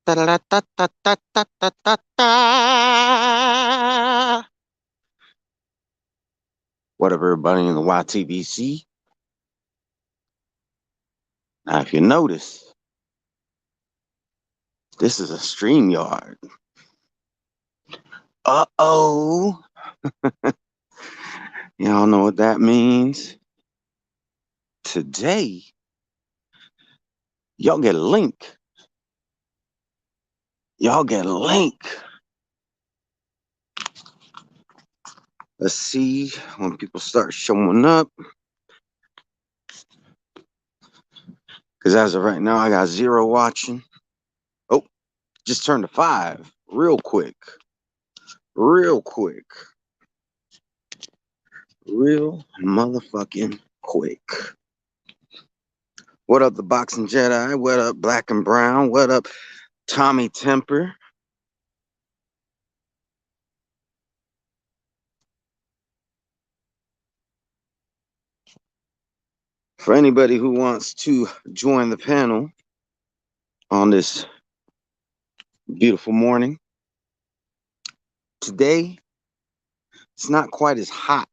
Ta-da-da-ta-ta-ta-ta-ta-ta. What up, everybody in the YTBC? Now, if you notice, this is a StreamYard. Uh-oh. Y'all know what that means? Today, y'all get a link. Y'all get a link. Let's see when people start showing up. Because as of right now, I got 0 watching. Oh, just turned to 5 real quick. Real quick. Real motherfucking quick. What up, the Boxing Jedi? What up, Black and Brown? What up, Tommy Temper? For anybody who wants to join the panel on this beautiful morning, today it's not quite as hot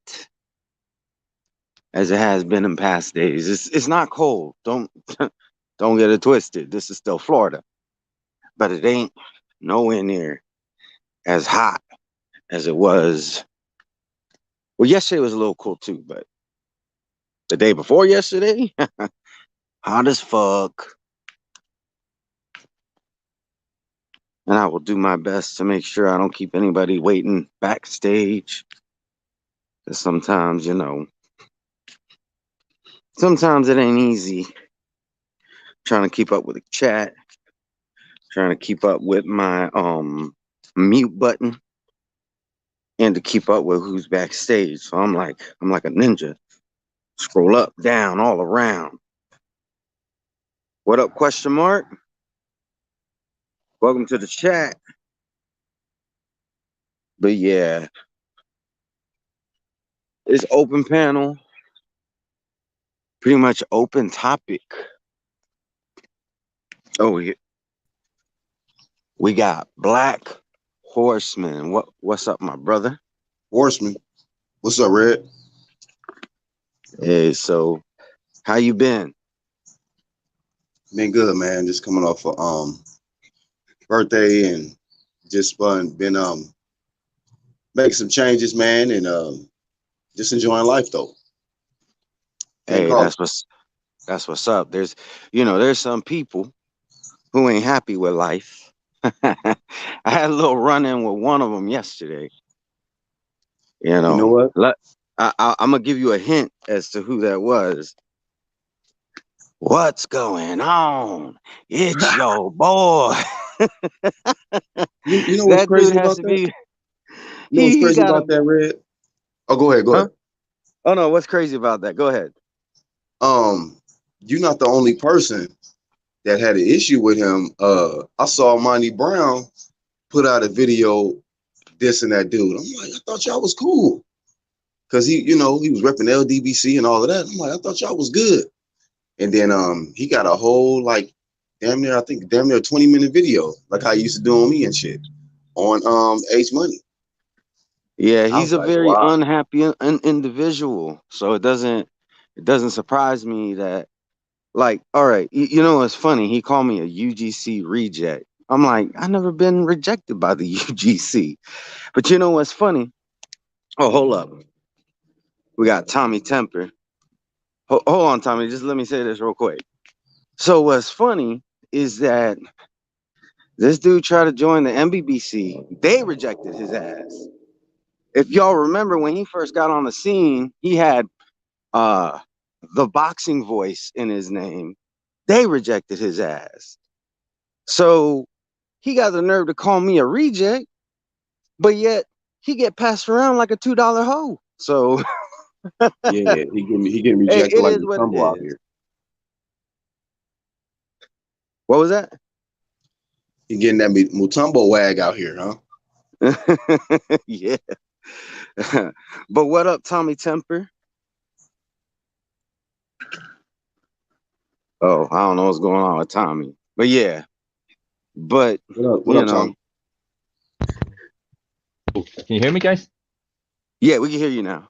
as it has been in past days. It's not cold. Don't don't get it twisted. This is still Florida, but it ain't nowhere near as hot as it was. Well, yesterday was a little cool too, but the day before yesterday, hot as fuck. And I will do my best to make sure I don't keep anybody waiting backstage. Because sometimes, sometimes it ain't easy trying to keep up with the chat, trying to keep up with my mute button, and to keep up with who's backstage. So I'm like a ninja. Scroll up, down, all around. What up, question mark? Welcome to the chat. But yeah, it's open panel, pretty much open topic. Oh, yeah. We got Black Horseman. What's up, my brother? Horseman. What's up, Red? Hey, so how you been? Been good, man. Just coming off a birthday and just been making some changes, man, and just enjoying life though. Can't Hey, call it. that's what's up. There's some people who ain't happy with life. I had a little run in with one of them yesterday. You know what? I'm gonna give you a hint as to who that was. What's going on? It's your boy. You know what's That dude crazy has about to that? be. You know what's He crazy got a. about that, Red? Oh, go ahead, go Huh? ahead. Oh no, what's crazy about that? Go ahead. Um, you're not the only person that had an issue with him. I saw Monty Brown put out a video dissing that dude. I'm like, I thought y'all was cool. Cause he was repping LDBC and all of that. I'm like, I thought y'all was good. And then he got a whole like damn near 20-minute video, like how he used to do on me and shit on H Money. Yeah, I he's was a like, very wow. unhappy individual. So it doesn't surprise me that, like, all right, you know what's funny? He called me a UGC reject. I'm like, I never been rejected by the UGC. But you know what's funny? Oh, hold up. We got Tommy Temper. Hold on, Tommy. Just let me say this real quick. So what's funny is that this dude tried to join the MBBC. They rejected his ass. If y'all remember when he first got on the scene, he had uh the boxing voice in his name. They rejected his ass. So he got the nerve to call me a reject, but yet he get passed around like a $2 hoe. So Yeah, he getting hey, rejected it like is the what it tumble out is. here. What was that? He getting that Mutombo wag out here, huh? Yeah. But what up, Tommy Temper? Oh, I don't know what's going on with Tommy. But yeah. But What you up, know, Tom? Can you hear me, guys? yeah, we can hear you now.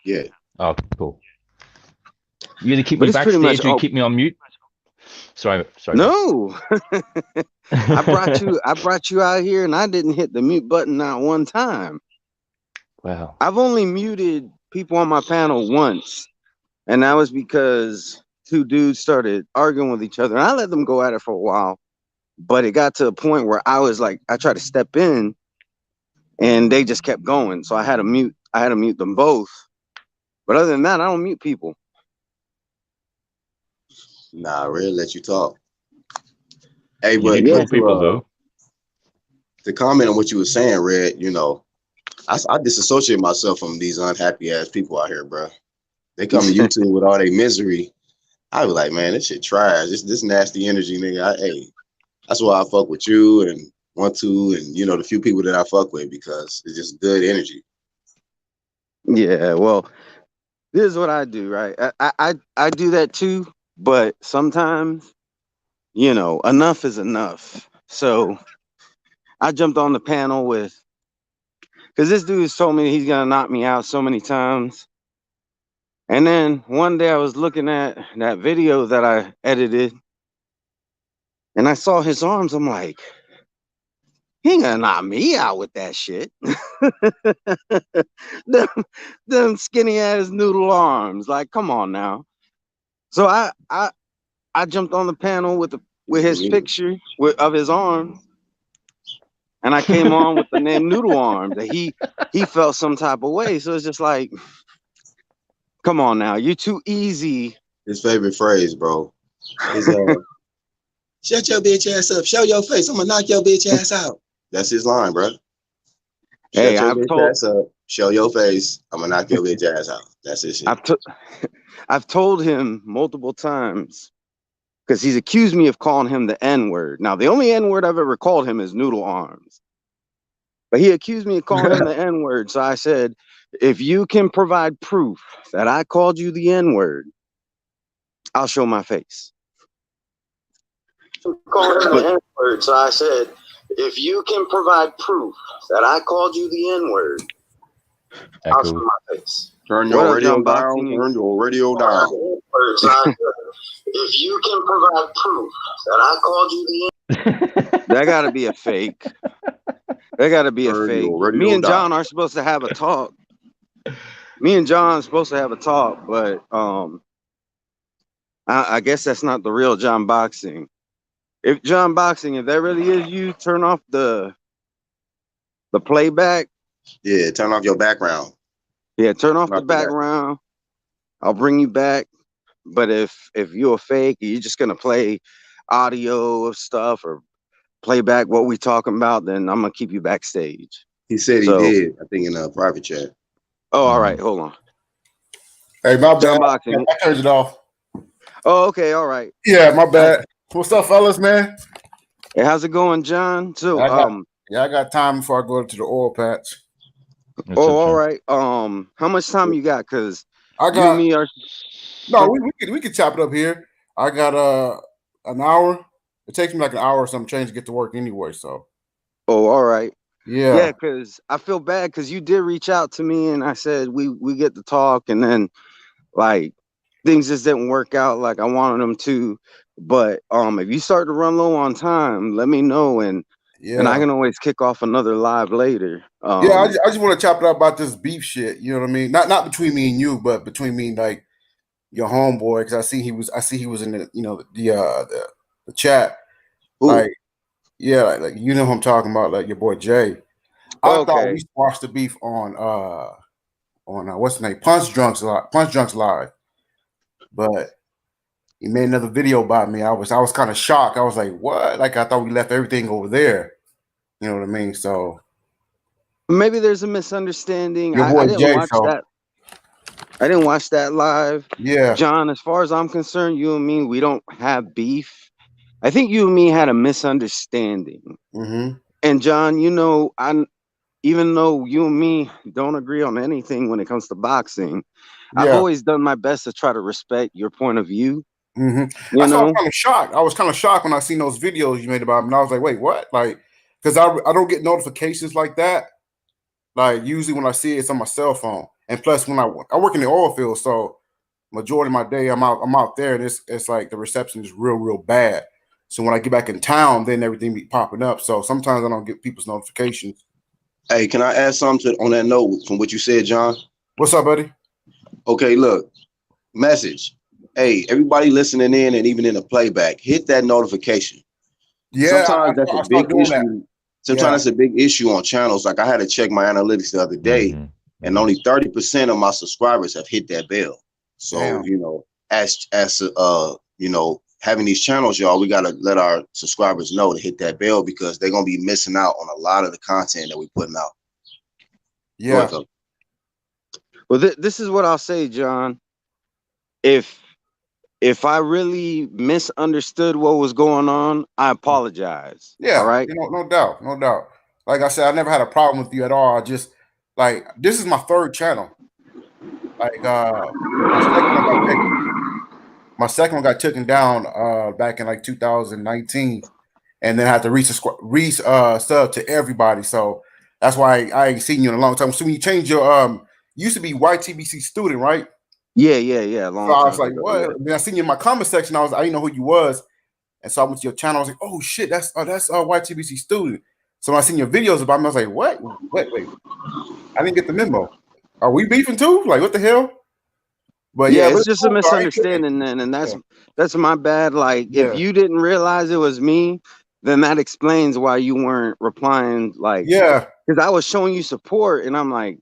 Yeah. Oh, cool. You either keep But me it's pretty much backstage or you keep me on mute. Sorry, man. no. I brought you out here, and I didn't hit the mute button not one time. Wow. I've only muted people on my panel once, and that was because two dudes started arguing with each other. And I let them go at it for a while, but it got to a point where I was like, I tried to step in, and they just kept going. So I had to mute. I had to mute them both. But other than that, I don't mute people. Nah, I really let you talk. Hey, You but neutral people, though. to comment on what you were saying, Red, you know, I disassociate myself from these unhappy ass people out here, bro. They come to YouTube with all their misery. I be like, man, this shit trash. This nasty energy, nigga. Hey, that's why I fuck with you and want to, and you know, the few people that I fuck with because it's just good energy. Yeah, well, this is what I do, right? I do that too, but sometimes, you know, enough is enough. So I jumped on the panel with, because this dude has told me he's gonna knock me out so many times. And then one day I was looking at that video that I edited, and I saw his arms. I'm like, he ain't gonna knock me out with that shit. them, them skinny ass noodle arms. Like, come on now. So I jumped on the panel with his picture of his arm, and I came on with the name Noodle Arm. That he felt some type of way. So it's just like, come on now, you're too easy. His favorite phrase, bro, is shut your bitch ass up, show your face, I'm gonna knock your bitch ass out. That's his line, bro. Shut Hey, your bitch ass up, show your face, I'm gonna knock your bitch ass out. That's his shit. I've told him multiple times, because he's accused me of calling him the N-word. Now, the only N-word I've ever called him is Noodle Arms. But he accused me of calling him the N-word. So I said, if you can provide proof that I called you the N-word, I'll show my face. Calling him the N-word. So I said, if you can provide proof that I called you the N-word, I'll show my face. Turn your radio down. Turn your radio down. If you can provide proof that I called you the N-word, that gotta be a fake. That gotta be a fake. Me and John are supposed to have a talk. Me and John are supposed to have a talk, but I guess that's not the real John Boxing. If John Boxing, if that really is you, turn off the playback. Yeah, turn off your background. Yeah, turn off the background. I'll bring you back. But if you're a fake, you're just gonna play audio of stuff or play back what we talking about, then I'm gonna keep you backstage. He said he did, I think, in a private chat. Oh, all right, hold on. Hey, my John bad. Boxing. I turned it off. Oh, okay, all right. Yeah, my bad. What's up, fellas, man? Hey, how's it going, John? So I got time before I go to the oil patch. All right. How much time you got? Cause I got, you and me are we could chop it up here. I got an hour. It takes me like an hour or some change to get to work anyway. So all right. Yeah, because I feel bad because you did reach out to me and I said we get to talk, and then like things just didn't work out like I wanted them to. But if you start to run low on time, let me know, and I can always kick off another live later. I just want to chop it up about this beef shit. You know what I mean? Not between me and you, but between me and like your homeboy, because I see he was in the the chat. Ooh. Like like you know who I'm talking about, like your boy Jay. I thought we squashed the beef on what's the name, Punch Drunks Live, but he made another video about me. I was kind of shocked. I was like, what? Like I thought we left everything over there. You know what I mean? So maybe there's a misunderstanding. Your boy I didn't Jay, watch that. I didn't watch that live. Yeah, John, as far as I'm concerned, you and me, we don't have beef. I think you and me had a misunderstanding. Mm-hmm. And John, you know, even though you and me don't agree on anything when it comes to boxing, I've always done my best to try to respect your point of view. Mm-hmm. You That's why I was know? kind of shocked. I was kind of shocked when I seen those videos you made about him, and I was like, wait, what? Like, because I don't get notifications like that. Like usually when I see it, it's on my cell phone. And plus, when I work in the oil field, so majority of my day I'm out there, and it's like the reception is real bad. So when I get back in town, then everything be popping up. So sometimes I don't get people's notifications. Hey, can I add something on that note from what you said, John? What's up, buddy? Okay, look, message. Hey, everybody listening in and even in the playback, hit that notification. Yeah, Sometimes that's I a big start doing issue. that. Sometimes it's a big issue on channels. Like I had to check my analytics the other day, and only 30% of my subscribers have hit that bell. So, Damn. you know, as you know, having these channels, y'all, we gotta let our subscribers know to hit that bell because they're gonna be missing out on a lot of the content that we putting out. Yeah. Well, this is what I'll say, John. If I really misunderstood what was going on, I apologize. Yeah, all right. no doubt. Like I said, I never had a problem with you at all. I just like this is my third channel. Like my second one got taken down back in like 2019, and then I had to sub to everybody. So that's why I ain't seen you in a long time. So when you change your you used to be YTBC student, right? Yeah. So I was like, what? Yeah. Then I seen you in my comment section. I didn't know who you was. And so I went to your channel. I was like, oh shit, that's YTBC student. So when I seen your videos about him, I was like, what? Wait. I didn't get the memo. Are we beefing too? Like, what the hell? But yeah, it's just a misunderstanding, and that's my bad. Like, if you didn't realize it was me, then that explains why you weren't replying. Like, because I was showing you support, and I'm like,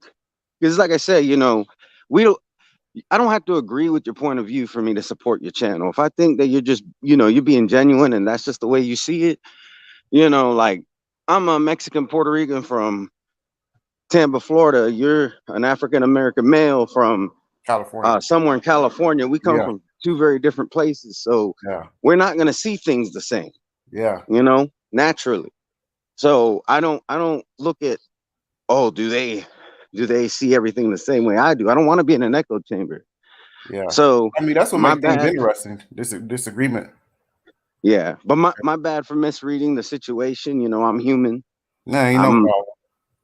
because like I said, you know, I don't have to agree with your point of view for me to support your channel. If I think that you're just, you know, you're being genuine and that's just the way you see it, you know, like I'm a Mexican Puerto Rican from Tampa, Florida. You're an African American male from California, somewhere in California. We come from two very different places, so we're not going to see things the same. Yeah, you know, naturally. So I don't look at, oh, do they see everything the same way I do? I don't want to be in an echo chamber. Yeah. So I mean, that's what makes things interesting. Disagreement. Yeah, but my bad for misreading the situation. You know, I'm human. Nah, ain't no problem.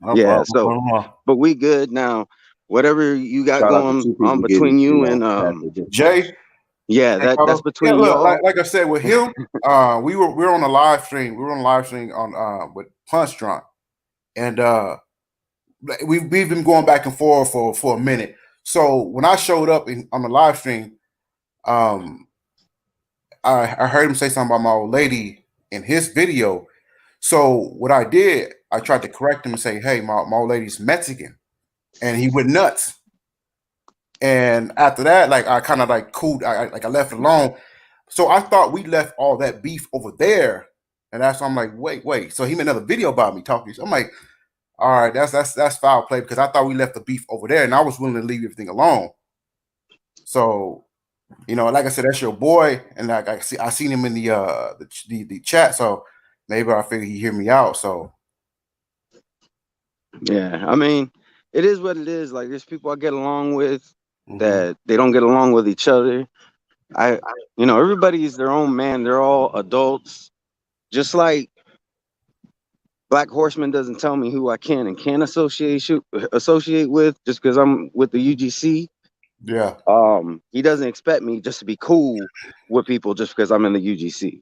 No problem. So, but we good now. Whatever you got going on between you and Jay. Yeah, that's between y'all. Like I said, with him, we were on a live stream. We were on a live stream on with Punch Drunk, and we've been going back and forth for a minute. So when I showed up on the live stream, I heard him say something about my old lady in his video. So what I did, I tried to correct him and say, "Hey, my old lady's Mexican," and he went nuts. And after that, like I kind of like cooled, I left it alone. So I thought we left all that beef over there, and that's why I'm like, wait. So he made another video about me talking. I'm like, all right, that's foul play because I thought we left the beef over there, and I was willing to leave everything alone. So, you know, like I said, that's your boy, and like I seen him in the chat, so maybe I figured he'd hear me out. So, yeah, I mean, it is what it is. Like, there's people I get along with that they don't get along with each other. You know, everybody's their own man. They're all adults. Just like Black Horseman doesn't tell me who I can and can't associate with just because I'm with the UGC. Yeah. He doesn't expect me just to be cool with people just because I'm in the UGC.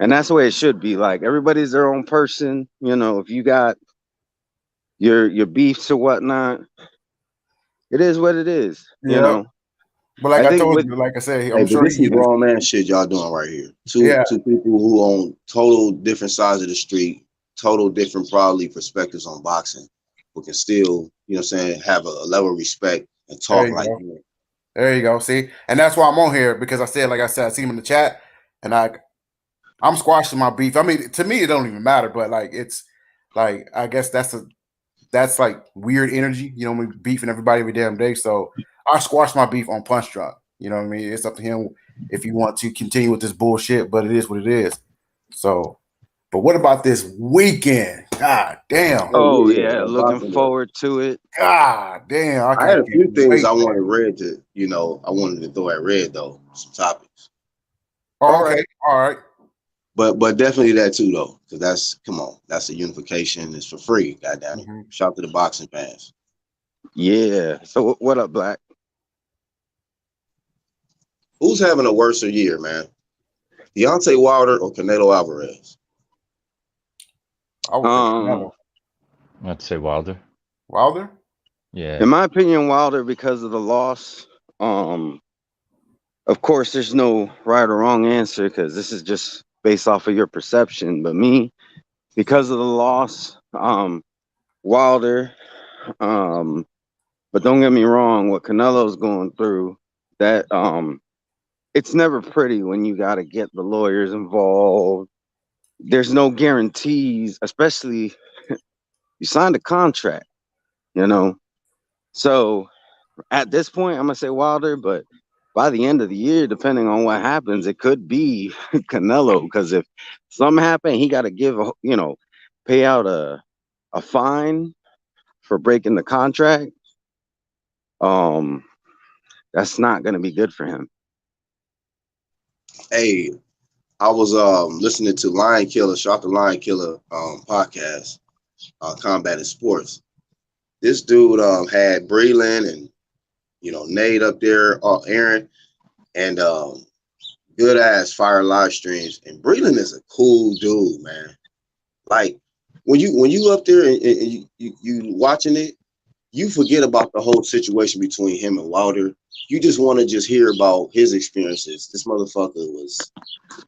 And that's the way it should be. Like, everybody's their own person. You know, if you got your beefs or whatnot, it is what it is. You know. But like I told you, like I said, I'm sure this is grown man shit y'all doing right here. Two people who own total different sides of the street, total different probably perspectives on boxing, who can still, you know what I'm saying, have a level of respect and talk like that. There you go. See, and that's why I'm on here because I said, I see him in the chat, and I'm squashing my beef. I mean, to me, it don't even matter, but like it's like I guess that's like weird energy, you know, we beefing everybody every damn day. So I squash my beef on Punch Drunk. You know what I mean? It's up to him if you want to continue with this bullshit, but it is what it is. So, but what about this weekend? God damn. Oh yeah, looking forward to it. God damn. I had a few things I wanted Red to, you know, I wanted to throw at Red though, some topics. Oh, okay. All right. But definitely that too though, because that's a unification. It's for free. Goddamn it. Shout out to the boxing fans. Yeah. So what up, Black? Who's having a worse year, man? Deontay Wilder or Canelo Alvarez? I would think Canelo. I'd say Wilder. Wilder? Yeah. In my opinion, Wilder, because of the loss. Of course, there's no right or wrong answer because this is just based off of your perception. But me, because of the loss, Wilder. But don't get me wrong, what Canelo's going through, that it's never pretty when you got to get the lawyers involved. There's no guarantees, especially you signed a contract, you know. So at this point, I'm gonna say Wilder, but by the end of the year, depending on what happens, it could be Canelo. Because if something happened, he got to pay out a fine for breaking the contract. That's not gonna be good for him. Hey, I was listening to Lion Killer, Shout out to Lion Killer podcast, Combat and Sports. This dude had Breland and Nate up there, Aaron, and good ass fire live streams. And Breland is a cool dude, man. Like when you up there and you watching it, you forget about the whole situation between him and Wilder. You just want to just hear about his experiences. This motherfucker was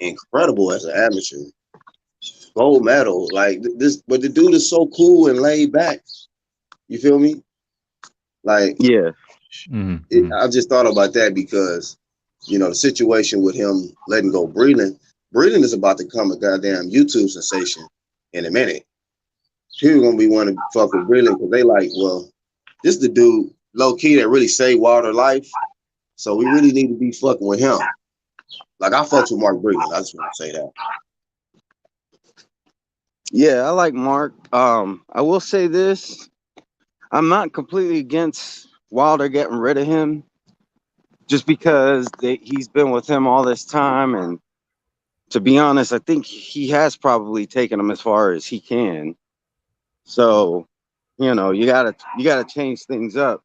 incredible as an amateur. Gold medal, like this, but the dude is so cool and laid back. You feel me? Like, yeah. I just thought about that because, the situation with him letting go Breland. Breland is about to become a goddamn YouTube sensation in a minute. People gonna be wanting to fuck with Breland because they like, well, this is the dude low key that really saved Wilder life. So we really need to be fucking with him. Like I fucked with Mark Breland. I just want to say that. Yeah, I like Mark. I will say this. I'm not completely against Wilder getting rid of him just because he's been with him all this time. And to be honest, I think he has probably taken him as far as he can. So, you gotta change things up.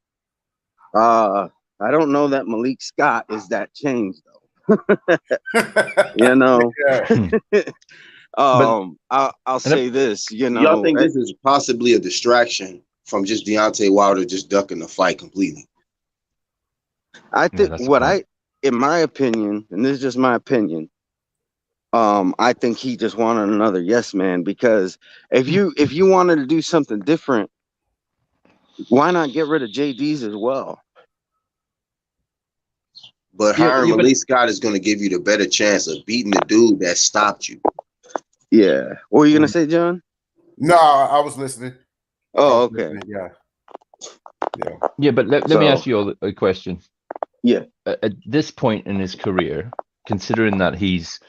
I don't know that Malik Scott is that changed though. I'll say this, Y'all think this is possibly a distraction from just Deontay Wilder just ducking the fight completely? I think in my opinion, and this is just my opinion, I think he just wanted another yes man, because if you wanted to do something different, why not get rid of JD's as well? But hiring Malik Scott is going to give you the better chance of beating the dude that stopped you. Yeah. What were you going to say, John? No, I was listening. Oh, okay. Yeah. Yeah, but let me ask you all a question. Yeah. At this point in his career, considering that he's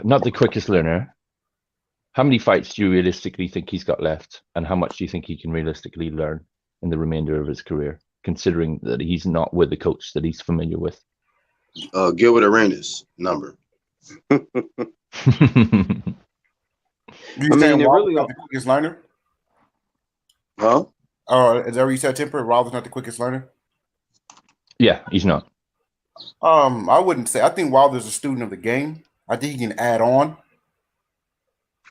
not the quickest learner, how many fights do you realistically think he's got left? And how much do you think he can realistically learn in the remainder of his career, considering that he's not with the coach that he's familiar with? Gilbert Arenas number. Do you think Wilder's not the quickest learner? Huh? Is that what you said, Temper? Wilder's not the quickest learner? Yeah, he's not. I wouldn't say. I think Wilder's a student of the game. I think he can add on.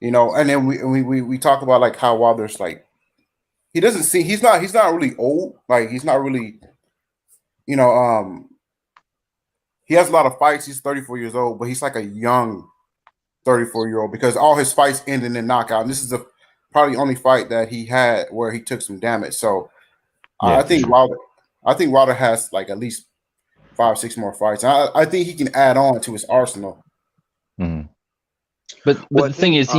And then we talk about like how Wilder's like, he doesn't see, he's not really old. Like he's not really, he has a lot of fights. He's 34 years old, but he's like a young 34-year-old because all his fights ended in knockout. And this is probably the only fight that he had where he took some damage. So yeah, I think Wilder has like at least 5-6 more fights. And I think he can add on to his arsenal. Mm. But the thing is,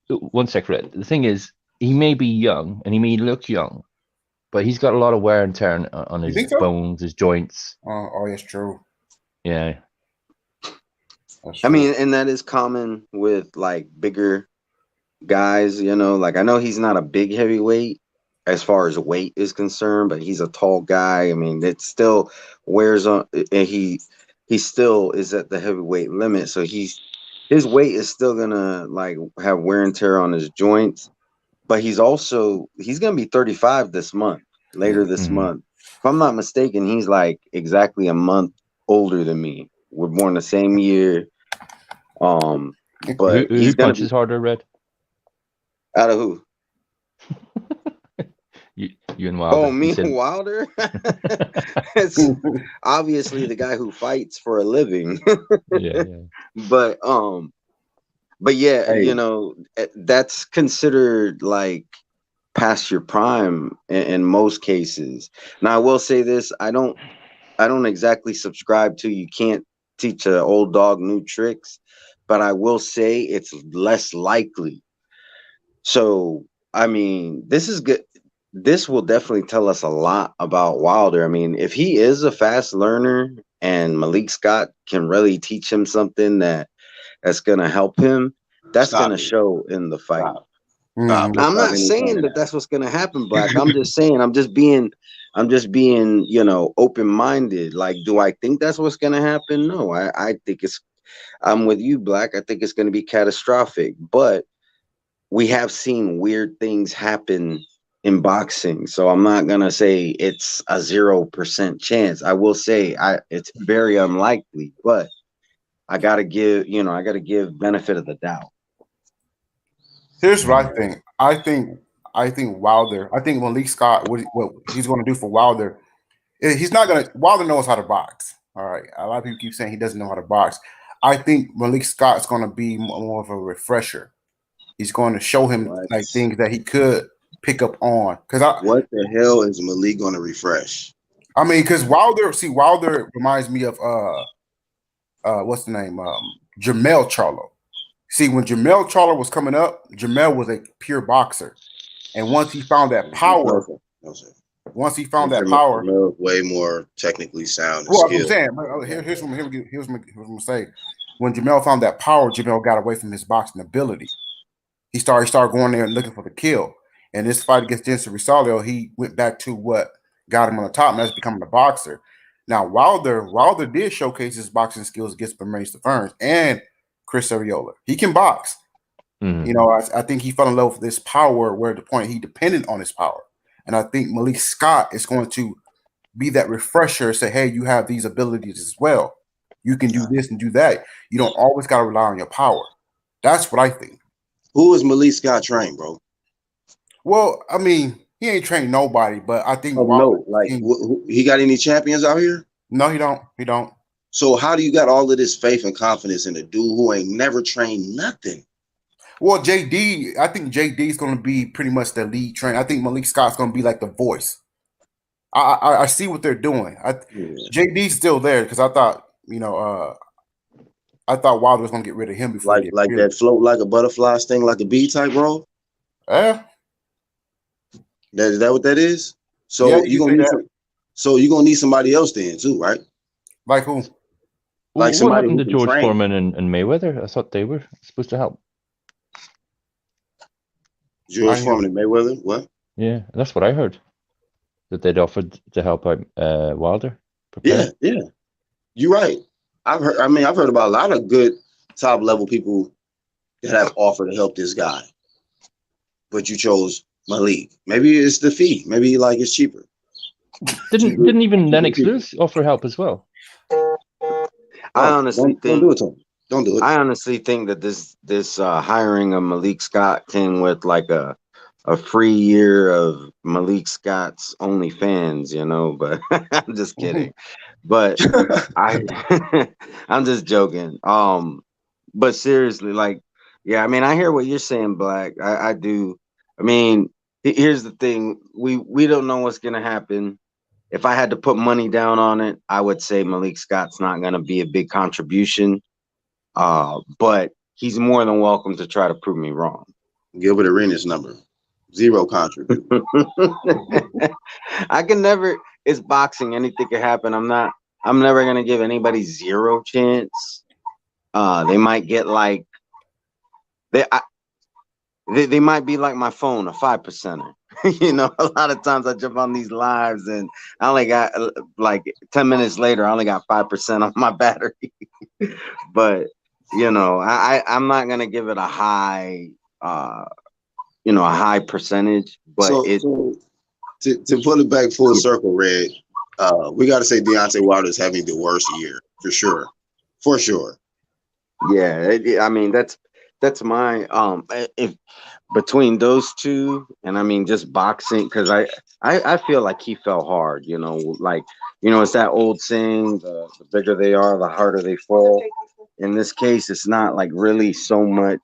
one sec, Red. The thing is, he may be young and he may look young, but he's got a lot of wear and tear on his bones, his joints. Oh, that's true. Yeah. I mean, and that is common with like bigger guys, like I know he's not a big heavyweight as far as weight is concerned, but he's a tall guy. I mean, it still wears on, and he he still is at the heavyweight limit. So his weight is still gonna like have wear and tear on his joints. But he's gonna be 35 this month, later this month. If I'm not mistaken, he's like exactly a month older than me. We're born the same year. But who punches harder, Red? Out of who? You and Wilder. Oh, me and Wilder? It's obviously the guy who fights for a living. yeah. But yeah, Hey. you know, that's considered like past your prime in most cases. Now, I will say this: I don't exactly subscribe to you can't teach an old dog new tricks, but I will say it's less likely. So, I mean, this is good. This will definitely tell us a lot about Wilder. I mean, if he is a fast learner and Malik Scott can really teach him something that's going to help him, that's going to show in the fight. Stop. I'm not saying that that's what's going to happen, Black. I'm just saying, I'm just being, you know, open-minded. Like, do I think that's what's going to happen? No, I think I'm with you, Black. I think it's going to be catastrophic, but we have seen weird things happen in boxing. So I'm not going to say it's a 0% chance. I will say it's very unlikely, but I got to give benefit of the doubt. Here's what I think. I think Wilder. I think Malik Scott. What he's going to do for Wilder? He's not going to. Wilder knows how to box. All right. A lot of people keep saying he doesn't know how to box. I think Malik Scott's going to be more of a refresher. He's going to show him like things that he could pick up on. What the hell is Malik going to refresh? I mean, because Wilder reminds me of what's the name? Jermell Charlo. See, when Jermell Charlo was coming up, Jermell was a pure boxer, and once he found that power, way more technically sound. Well, I'm saying, here's what I'm gonna say. When Jermell found that power, Jermell got away from his boxing ability. He started going there and looking for the kill. And this fight against Denson Rosario, he went back to what got him on the top, and that's becoming a boxer. Now, Wilder did showcase his boxing skills against Bermane Stephens and Chris Arreola. He can box. Mm-hmm. You know, I think he fell in love with this power where at the point he depended on his power. And I think Malik Scott is going to be that refresher, say, hey, you have these abilities as well. You can do this and do that. You don't always got to rely on your power. That's what I think. Who is Malik Scott trained, bro? Well, I mean, he ain't trained nobody, but I think he got any champions out here? No, he don't. He don't. So how do you got all of this faith and confidence in a dude who ain't never trained nothing? Well, JD, I think JD is going to be pretty much the lead trainer. I think Malik Scott's going to be like the voice. I see what they're doing. JD's still there because I thought, I thought Wilder was going to get rid of him before. Like that float like a butterfly, sting like a bee type, bro? Yeah. Is that what that is? So yeah, you're gonna need somebody else then too, right? Like who? Like what happened to George Foreman and Mayweather? I thought they were supposed to help. George Foreman and Mayweather? What? Yeah, that's what I heard. That they'd offered to help out Wilder. Yeah. You're right. I've heard about a lot of good top level people that have offered to help this guy. But you chose Malik. Maybe it's the fee. Maybe like it's cheaper. Didn't even Lennox Lewis offer help as well? I honestly think don't do it to him. Don't do it. I honestly think that this hiring of Malik Scott came with like a free year of Malik Scott's OnlyFans, but I'm just kidding. But I'm just joking. But seriously, like, yeah, I mean, I hear what you're saying, Black. I do. I mean, here's the thing. We don't know what's going to happen. If I had to put money down on it, I would say Malik Scott's not going to be a big contribution. But he's more than welcome to try to prove me wrong. Gilbert Arenas number. 0 contribution. I can never. It's boxing. Anything can happen. I'm never going to give anybody 0 chance. They might get like they might be like my phone, a 5%er. You know, a lot of times I jump on these lives and I only got like 10 minutes later, I only got 5% on my battery. But you know, I'm not gonna give it a high, you know, a high percentage, but So, to put it back full circle, Red, we got to say Deontay Wilder is having the worst year for sure, for sure. yeah, I mean that's my if between those two, and I mean just boxing, because I feel like he fell hard. You know, like you know, it's that old saying: the bigger they are, the harder they fall. In this case, it's not like really so much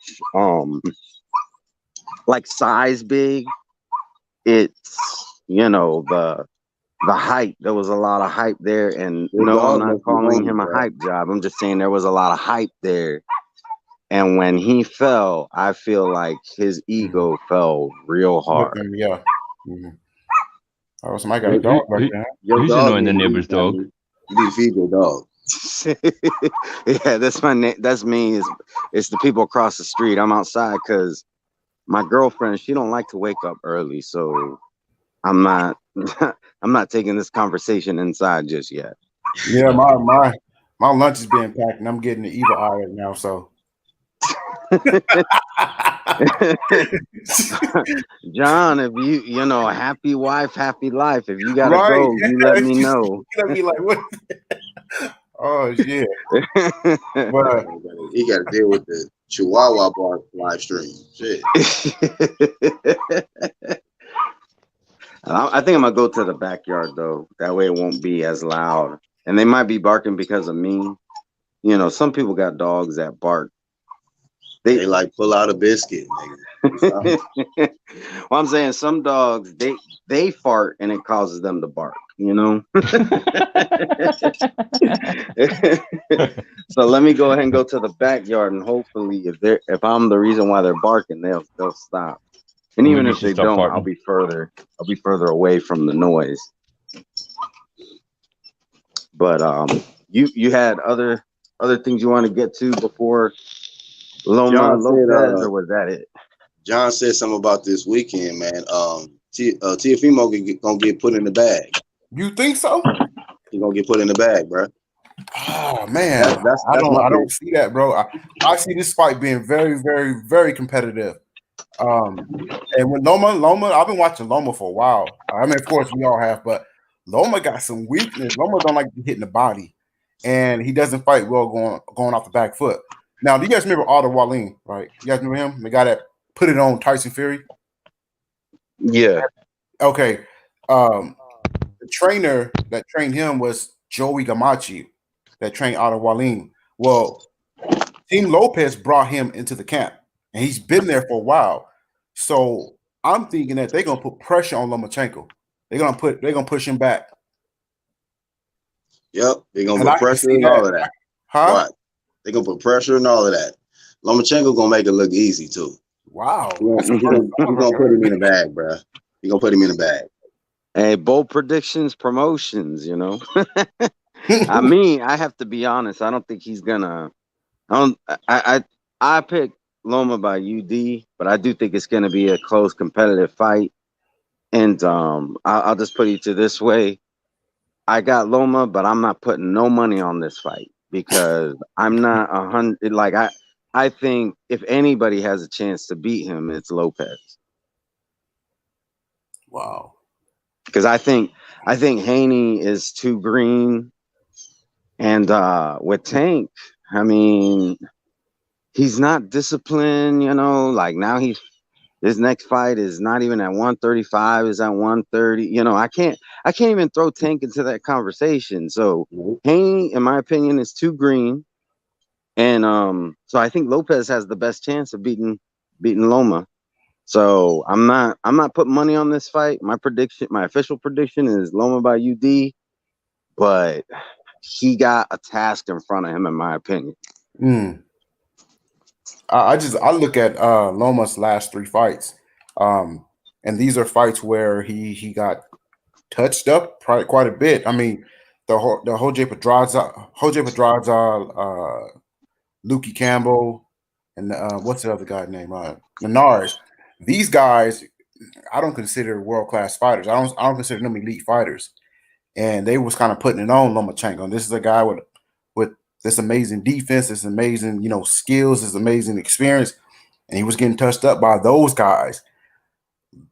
like size big. It's you know the hype. There was a lot of hype there, and Your no, I'm dog not must be calling hungry, him a bro. hype job. I'm just saying there was a lot of hype there. And when he fell, I feel like his ego fell real With hard. him, yeah. Mhm. Oh, somebody got a Who, dog who, back who, there. Your who's dog annoying the need to eat, neighbor's dog? family. You need to feed your dog. Yeah, that's my name. That's me. It's the people across the street. I'm outside because my girlfriend, she don't like to wake up early, so I'm not I'm not taking this conversation inside just yet. Yeah, my lunch is being packed, and I'm getting the evil eye right now. So, John, if you know, happy wife, happy life. If you gotta right? go, you let Yeah, me know. you let me like what? Oh shit! But He got to deal with the Chihuahua bar live stream. Shit. I think I'm gonna go to the backyard though. That way it won't be as loud. And they might be barking because of me. You know, some people got dogs that bark. They like pull out a biscuit, nigga. Well, I'm saying some dogs they fart and it causes them to bark. You know. So let me go ahead and go to the backyard, and hopefully, if I'm the reason why they're barking, they'll stop. And Or even maybe you if should they stop don't, farting. I'll be further away from the noise. But you had other things you want to get to before Loma John said, Lopez, or was that it? John said something about this weekend, man. Tiafimo gonna get put in the bag. you think so? He gonna get put in the bag, bro. Oh man, That's my I pick. don't see that, bro. I see this fight being very, very, very competitive. And with Loma, I've been watching Loma for a while. I mean, of course, we all have, but Loma got some weakness. Loma don't like to be hitting the body, and he doesn't fight well going off the back foot. Now, do you guys remember Otto Wallin, right? You guys remember him? The guy that put it on Tyson Fury? Yeah. Okay. The trainer that trained him was Joey Gamachi that trained Otto Wallin. Well, Team Lopez brought him into the camp, and he's been there for a while. So I'm thinking that they're gonna put pressure on Lomachenko. They're gonna push him back. Yep, they're gonna And I put can pressure see and that. all of that. Huh? Right. They're gonna put pressure and all of that. Lomachenko gonna make it look easy too. Wow. He That's the gonna, first he time I've gonna put heard him in the bag, bro. He gonna put him in the bag. Hey, bold predictions, promotions. You know. that. I mean, I have to be honest. I don't think he's gonna. I don't. I picked Loma by UD, but I do think it's gonna be a close, competitive fight. And I'll just put it to this way: I got Loma, but I'm not putting no money on this fight because I'm not 100. Like I think if anybody has a chance to beat him, it's Lopez. Wow. Because I think Haney is too green, and with Tank, I mean, he's not disciplined. You know, like now his next fight is not even at 135, is at 130. You know, I can't even throw Tank into that conversation. So Nope. Haney, in my opinion, is too green. And so I think Lopez has the best chance of beating Loma. So I'm not putting money on this fight. My official prediction is Loma by UD, but he got a task in front of him, in my opinion. Mm. I look at Loma's last three fights, and these are fights where he got touched up quite a bit. I mean, the Jose Pedraza, Lukey Campbell, and what's the other guy name? Menard. These guys, I don't consider world-class fighters. I don't consider them elite fighters. And they was kind of putting it on Lomachenko. This is a guy with this amazing defense, this amazing, skills, this amazing experience, and he was getting touched up by those guys.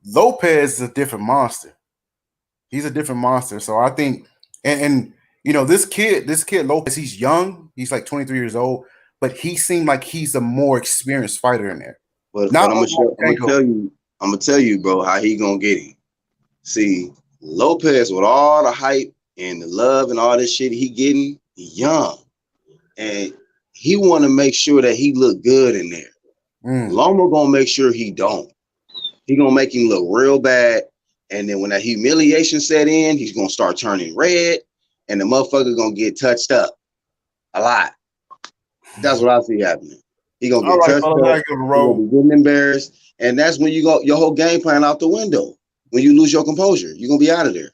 Lopez is a different monster. He's a different monster. So I think, and this kid Lopez, he's young. He's like 23 years old, but he seemed like he's a more experienced fighter in there. But I'm gonna tell you, bro, how he gonna get him. See, Lopez, with all the hype and the love and all this shit he getting, he young, and he want to make sure that he look good in there. Loma gonna make sure he don't. He gonna make him look real bad, and then when that humiliation set in, he's gonna start turning red, and the motherfucker gonna get touched up a lot. That's what I see happening. He gonna get touched up, he gonna be getting embarrassed, and that's when your whole game plan out the window. When you lose your composure, you're gonna be out of there.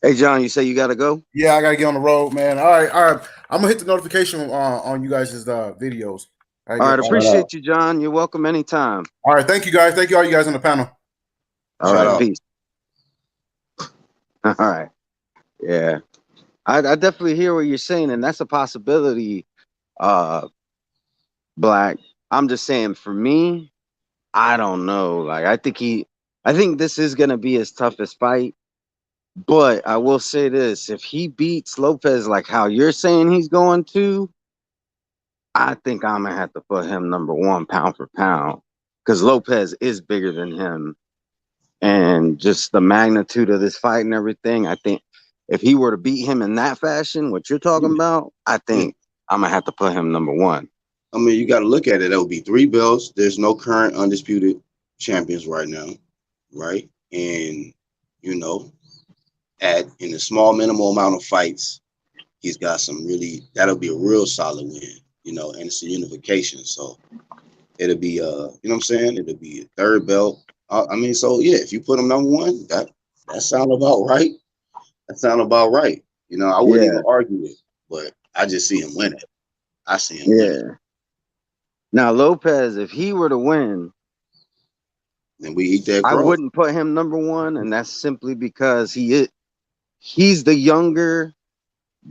Hey, John, you say you gotta go? Yeah, I gotta get on the road, man. All right. I'm gonna hit the notification on you guys' videos. All right, appreciate you, John. You're welcome anytime. All right, thank you guys. Thank you all you guys on the panel. All right, peace. All right. Yeah. I definitely hear what you're saying, and that's a possibility, Black. I'm just saying, for me, I don't know. Like, I think this is gonna be his toughest fight. But I will say this: if he beats Lopez like how you're saying he's going to, I think I'm gonna have to put him number one pound for pound, because Lopez is bigger than him, and just the magnitude of this fight and everything. I think if he were to beat him in that fashion, what you're talking about, I think I'm gonna have to put him number one. I mean, you got to look at it. That would be 3 belts. There's no current undisputed champions right now, right? And in a small minimal amount of fights, he's got that'll be a real solid win, and it's a unification. So it'll be you know what I'm saying? It'll be a 3rd belt. So yeah, if you put him number one, that sound about right. That sound about right. I wouldn't even argue it, but I just see him winning. I see him winning. Now Lopez, if he were to win, then we eat that crow. I wouldn't put him number one, and that's simply because he's the younger,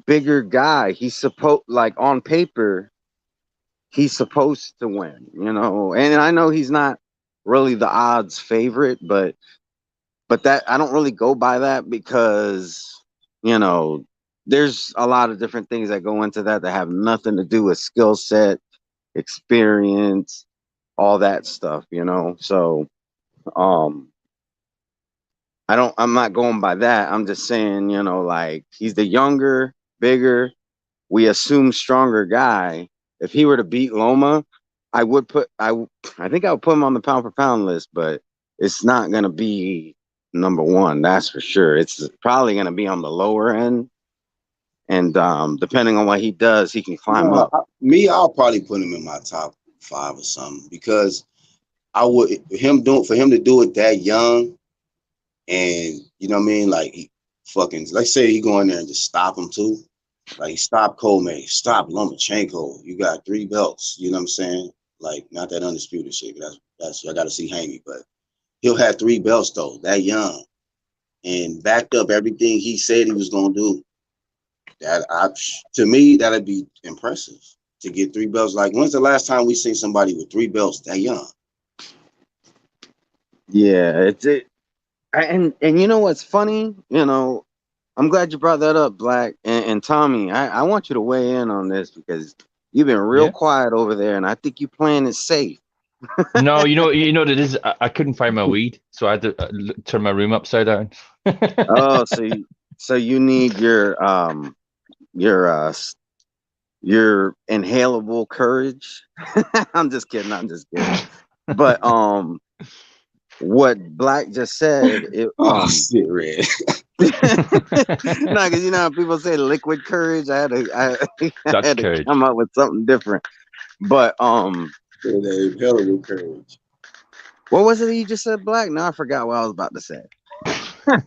bigger guy. He's on paper, he's supposed to win, and I know he's not really the odds favorite, but that I don't really go by that, because there's a lot of different things that go into that have nothing to do with skill set, experience, all that stuff, so I'm not going by that. I'm just saying, he's the younger, bigger, we assume stronger guy. If he were to beat Loma, I think I would put him on the pound for pound list, but it's not going to be number one. That's for sure. It's probably going to be on the lower end. And depending on what he does, he can climb up. I'll probably put him in my top 5 or something, because for him to do it that young, and like let's say he go in there and just stop him too. Like, stop Coleman, stop Lomachenko. You got 3 belts, you know what I'm saying? Like, not that undisputed shit. That's I gotta see Haney, but he'll have 3 belts though, that young, and backed up everything he said he was gonna do. To me, that'd be impressive to get 3 belts. Like, when's the last time we seen somebody with 3 belts that young? Yeah, and you know what's funny? I'm glad you brought that up, Black. And Tommy, I want you to weigh in on this, because you've been real quiet over there, and I think you're playing it safe. No, what it is. I couldn't find my weed, so I had to turn my room upside down. Oh, so you need your inhalable courage. I'm just kidding. But what Black just said, shit, Red. No, because how people say liquid courage. I had to come up with something different. But inhalable courage. What was it you just said, Black? No, I forgot what I was about to say. I'm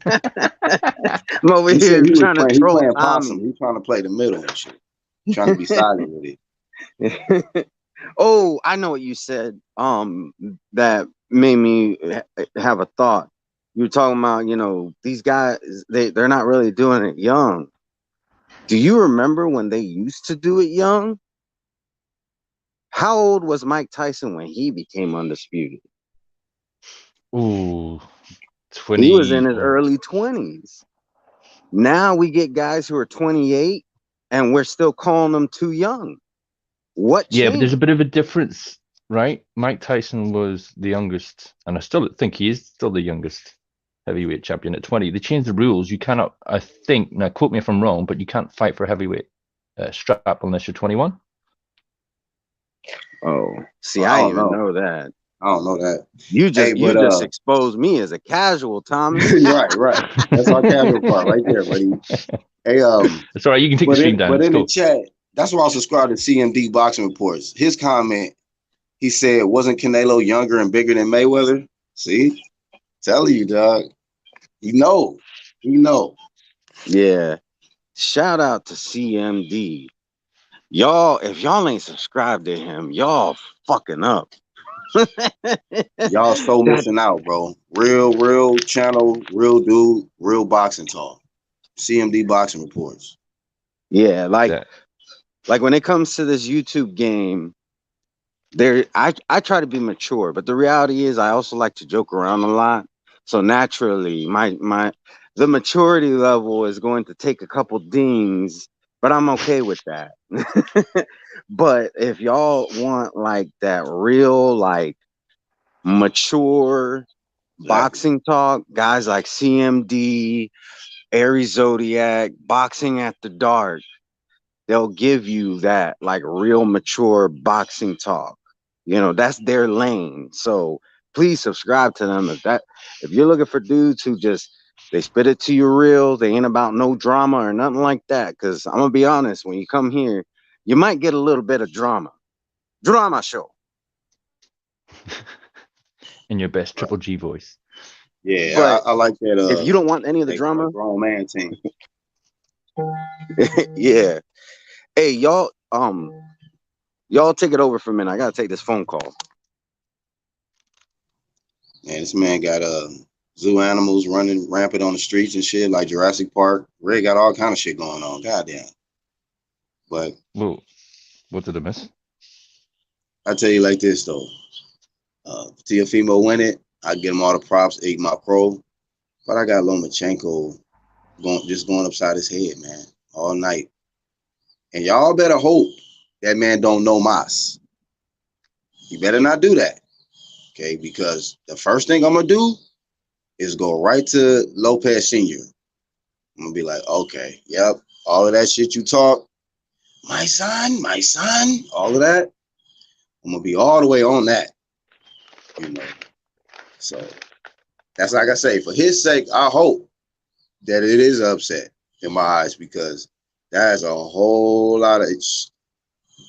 over here trying to troll Tommy. He's trying to play the middle and shit. He's trying to be silent with it. Oh, I know what you said. That made me have a thought. you're talking about, these guys, they're not really doing it young. Do you remember when they used to do it young? How old was Mike Tyson when he became undisputed? Ooh, He was in 20. his early 20s. Now we get guys who are 28 and we're still calling them too young. What Yeah, but there's a changed? bit of a difference, right? Mike Tyson was the youngest, and I still think he is still the youngest heavyweight champion at 20. They changed the rules. You cannot, I think, now quote me if I'm wrong, but you can't fight for heavyweight strap unless you're 21. Oh, see, I I don't even know. know that. I don't know that. You Hey, just exposed me as a casual, Tommy. right. That's our casual part right there, buddy. Hey, It's all right. You can take the stream down. but It's in the cool. chat, that's why I subscribe to CMD Boxing Reports. His comment, he said, wasn't Canelo younger and bigger than Mayweather? See? Telling you, dog. You know. Yeah. Shout out to CMD. Y'all, if y'all ain't subscribed to him, y'all fucking up. Y'all so missing out, bro. Real channel, real dude, real boxing talk. CMD Boxing Reports. Yeah, Yeah. like when it comes to this YouTube game, I try to be mature, but the reality is I also like to joke around a lot. So naturally, the maturity level is going to take a couple dings, but I'm okay with that. But if y'all want like that real like mature Exactly. boxing talk, guys like CMD, Aries Zodiac, Boxing at the Dark, they'll give you that like real mature boxing talk. That's their lane. So please subscribe to them. If you're looking for dudes who just they spit it to you real, they ain't about no drama or nothing like that. Cause I'm gonna be honest, when you come here, you might get a little bit of drama. Drama show. In your best Triple G voice. Yeah, But I like that. if you don't want any of the A drama, grown man team. yeah. Hey, y'all take it over for a minute. I gotta take this phone call. Man, this man got zoo animals running rampant on the streets and shit like Jurassic Park. Ray got all kind of shit going on. Goddamn. But Whoa, what did I miss? I tell you like this though. Teofimo win it. I get him all the props, ate my pro. But I got Lomachenko going upside his head, man, all night. And y'all better hope that man don't know Mas. He better not do that. Okay, because the first thing I'm gonna do is go right to Lopez Sr. I'm gonna be like, okay, yep, all of that shit you talk, my son, all of that. I'm gonna be all the way on that, So that's like I say, for his sake, I hope that it is upset in my eyes because that's a whole lot of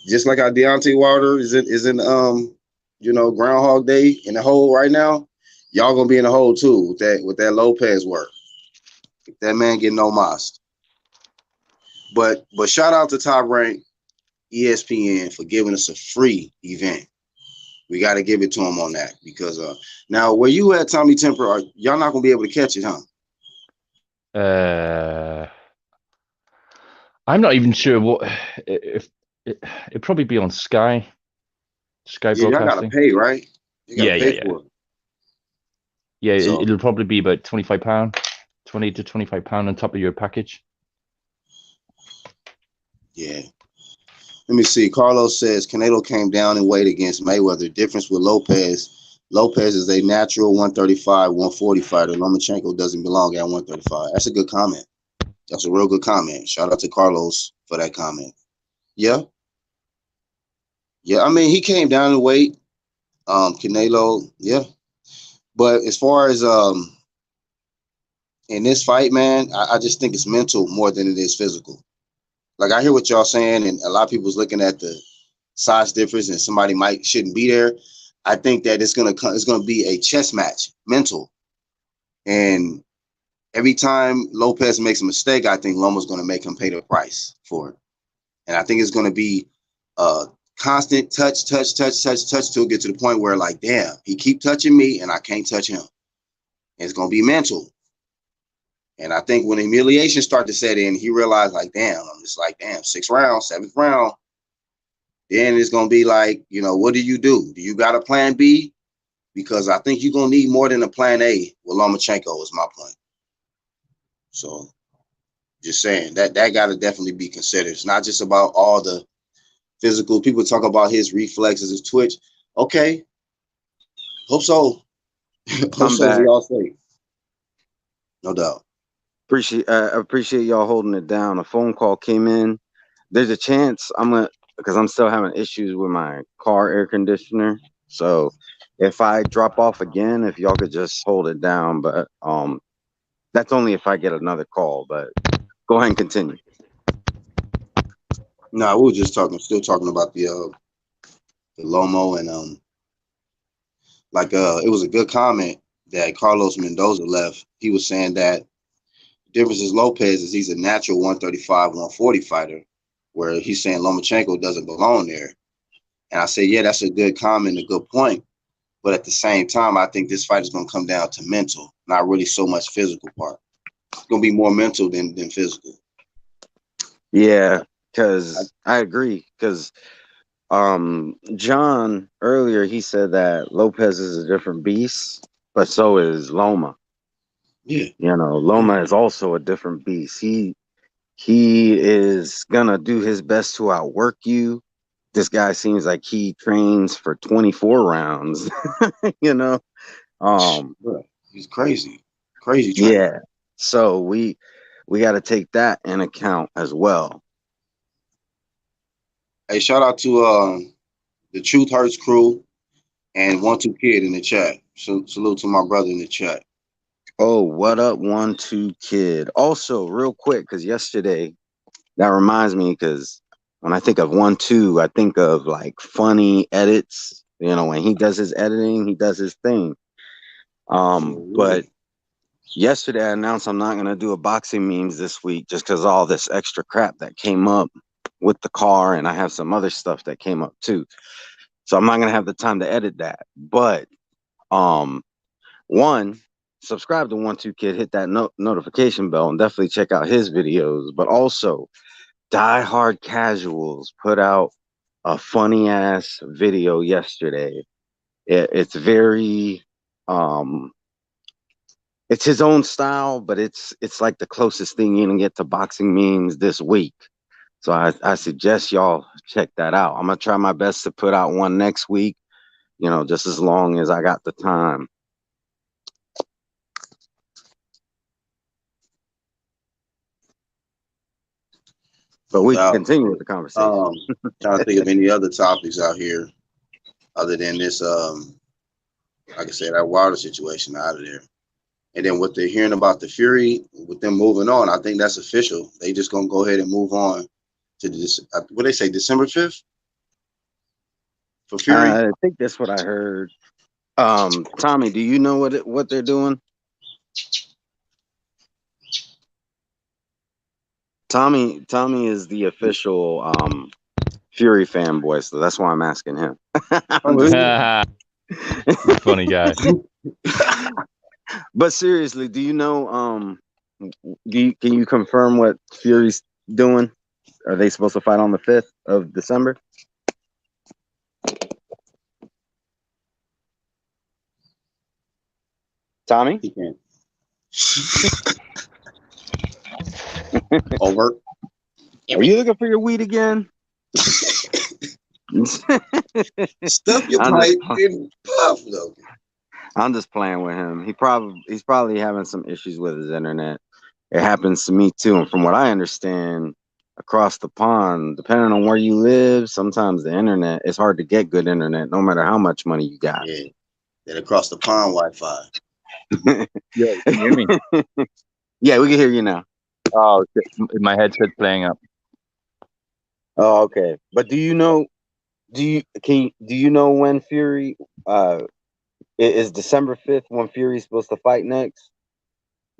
just like how Deontay Wilder is in Groundhog Day in the hole right now. Y'all gonna be in the hole too with that Lopez work. If that man getting no mas. But shout out to Top Rank ESPN for giving us a free event. We got to give it to him on that because now where you at, Tommy Temper, y'all not gonna be able to catch it, huh? I'm not even sure what if it'd probably be on Sky Yeah, y'all gotta Broadcasting. pay, right? You gotta Yeah. pay for it. Yeah, So, it'll probably be about £25, £20 to £25 on top of your package. yeah. Let me see. Carlos says Canelo came down in weight against Mayweather. Difference with Lopez. Lopez is a natural 135, 140 fighter. Lomachenko doesn't belong at 135. That's a good comment. That's a real good comment. Shout out to Carlos for that comment. Yeah. Yeah, I mean, he came down in weight. Canelo, yeah. But as far as in this fight, man, I just think it's mental more than it is physical. Like I hear what y'all saying, and a lot of people's looking at the size difference, and somebody shouldn't be there. I think that it's gonna be a chess match, mental, and every time Lopez makes a mistake, I think Loma's gonna make him pay the price for it, and I think it's gonna be constant touch till it get to the point where like, damn, he keep touching me and I can't touch him. and it's gonna be mental. And I think when humiliation started to set in, he realized like, damn, I'm just like, damn, 6th round, 7th round. Then it's gonna be like, you know, what do? Do you got a plan B? Because I think you're gonna need more than a plan A with Lomachenko is my point. So just saying that gotta definitely be considered. It's not just about all the physical. People talk about his reflexes, his twitch. Okay. Hope so. Hope so for y'all sake. No doubt. Appreciate y'all holding it down. A phone call came in. There's a chance because I'm still having issues with my car air conditioner. So if I drop off again, if y'all could just hold it down, but that's only if I get another call. But go ahead and continue. No, we were just still talking about the Lomo and it was a good comment that Carlos Mendoza left. He was saying that the difference is Lopez is he's a natural 135, 140 fighter, where he's saying Lomachenko doesn't belong there. And I say, yeah, that's a good comment, a good point. But at the same time, I think this fight is going to come down to mental, not really so much physical part. It's going to be more mental than physical. Yeah, because I agree. Because John earlier, he said that Lopez is a different beast, but so is Loma. Yeah, you know, Loma is also a different beast. He is gonna do his best to outwork you. This guy seems like he trains for 24 rounds. you know, he's crazy. Trainer. Yeah, so we got to take that in account as well. Hey, shout out to the Truth Hurts crew and 1-2 Kid in the chat. Salute to my brother in the chat. Oh, what up, 1-2 Kid? Also, real quick, because yesterday, that reminds me, because when I think of 1-2, I think of like funny edits. You know, when he does his editing, he does his thing. But yesterday I announced I'm not gonna do a boxing memes this week just because all this extra crap that came up with the car, and I have some other stuff that came up too. So I'm not gonna have the time to edit that. But one, subscribe to 1-2 Kid, hit that notification bell, and definitely check out his videos. But also, Die Hard Casuals put out a funny ass video yesterday. It's very it's his own style, but it's like the closest thing you can get to boxing memes this week. So I suggest y'all check that out. I'm gonna try my best to put out one next week, you know, just as long as I got the time. But we can continue with the conversation. Trying to think of any other topics out here other than this, like I said, that Wilder situation out of there. And then what they're hearing about the Fury, with them moving on, I think that's official. They just gonna go ahead and move on to this. What they say, December 5th for Fury. I think that's what I heard. Tommy, do you know what they're doing? Tommy is the official Fury fanboy, so that's why I'm asking him. Funny guy. But seriously, do you know? Can you confirm what Fury's doing? Are they supposed to fight on the 5th of December? Tommy? He can't. Over. Are you looking for your weed again? Stuff your pipe and puff, though. I'm just playing with him. He's probably having some issues with his internet. It happens to me too. And from what I understand, across the pond, depending on where you live, sometimes the internet, it's hard to get good internet, no matter how much money you got. Yeah, that across the pond Wi-Fi. Yeah, can you hear me? Yeah, we can hear you now. Oh, my headset's playing up. Oh, okay. But do you know when Fury is December 5th when Fury's supposed to fight next?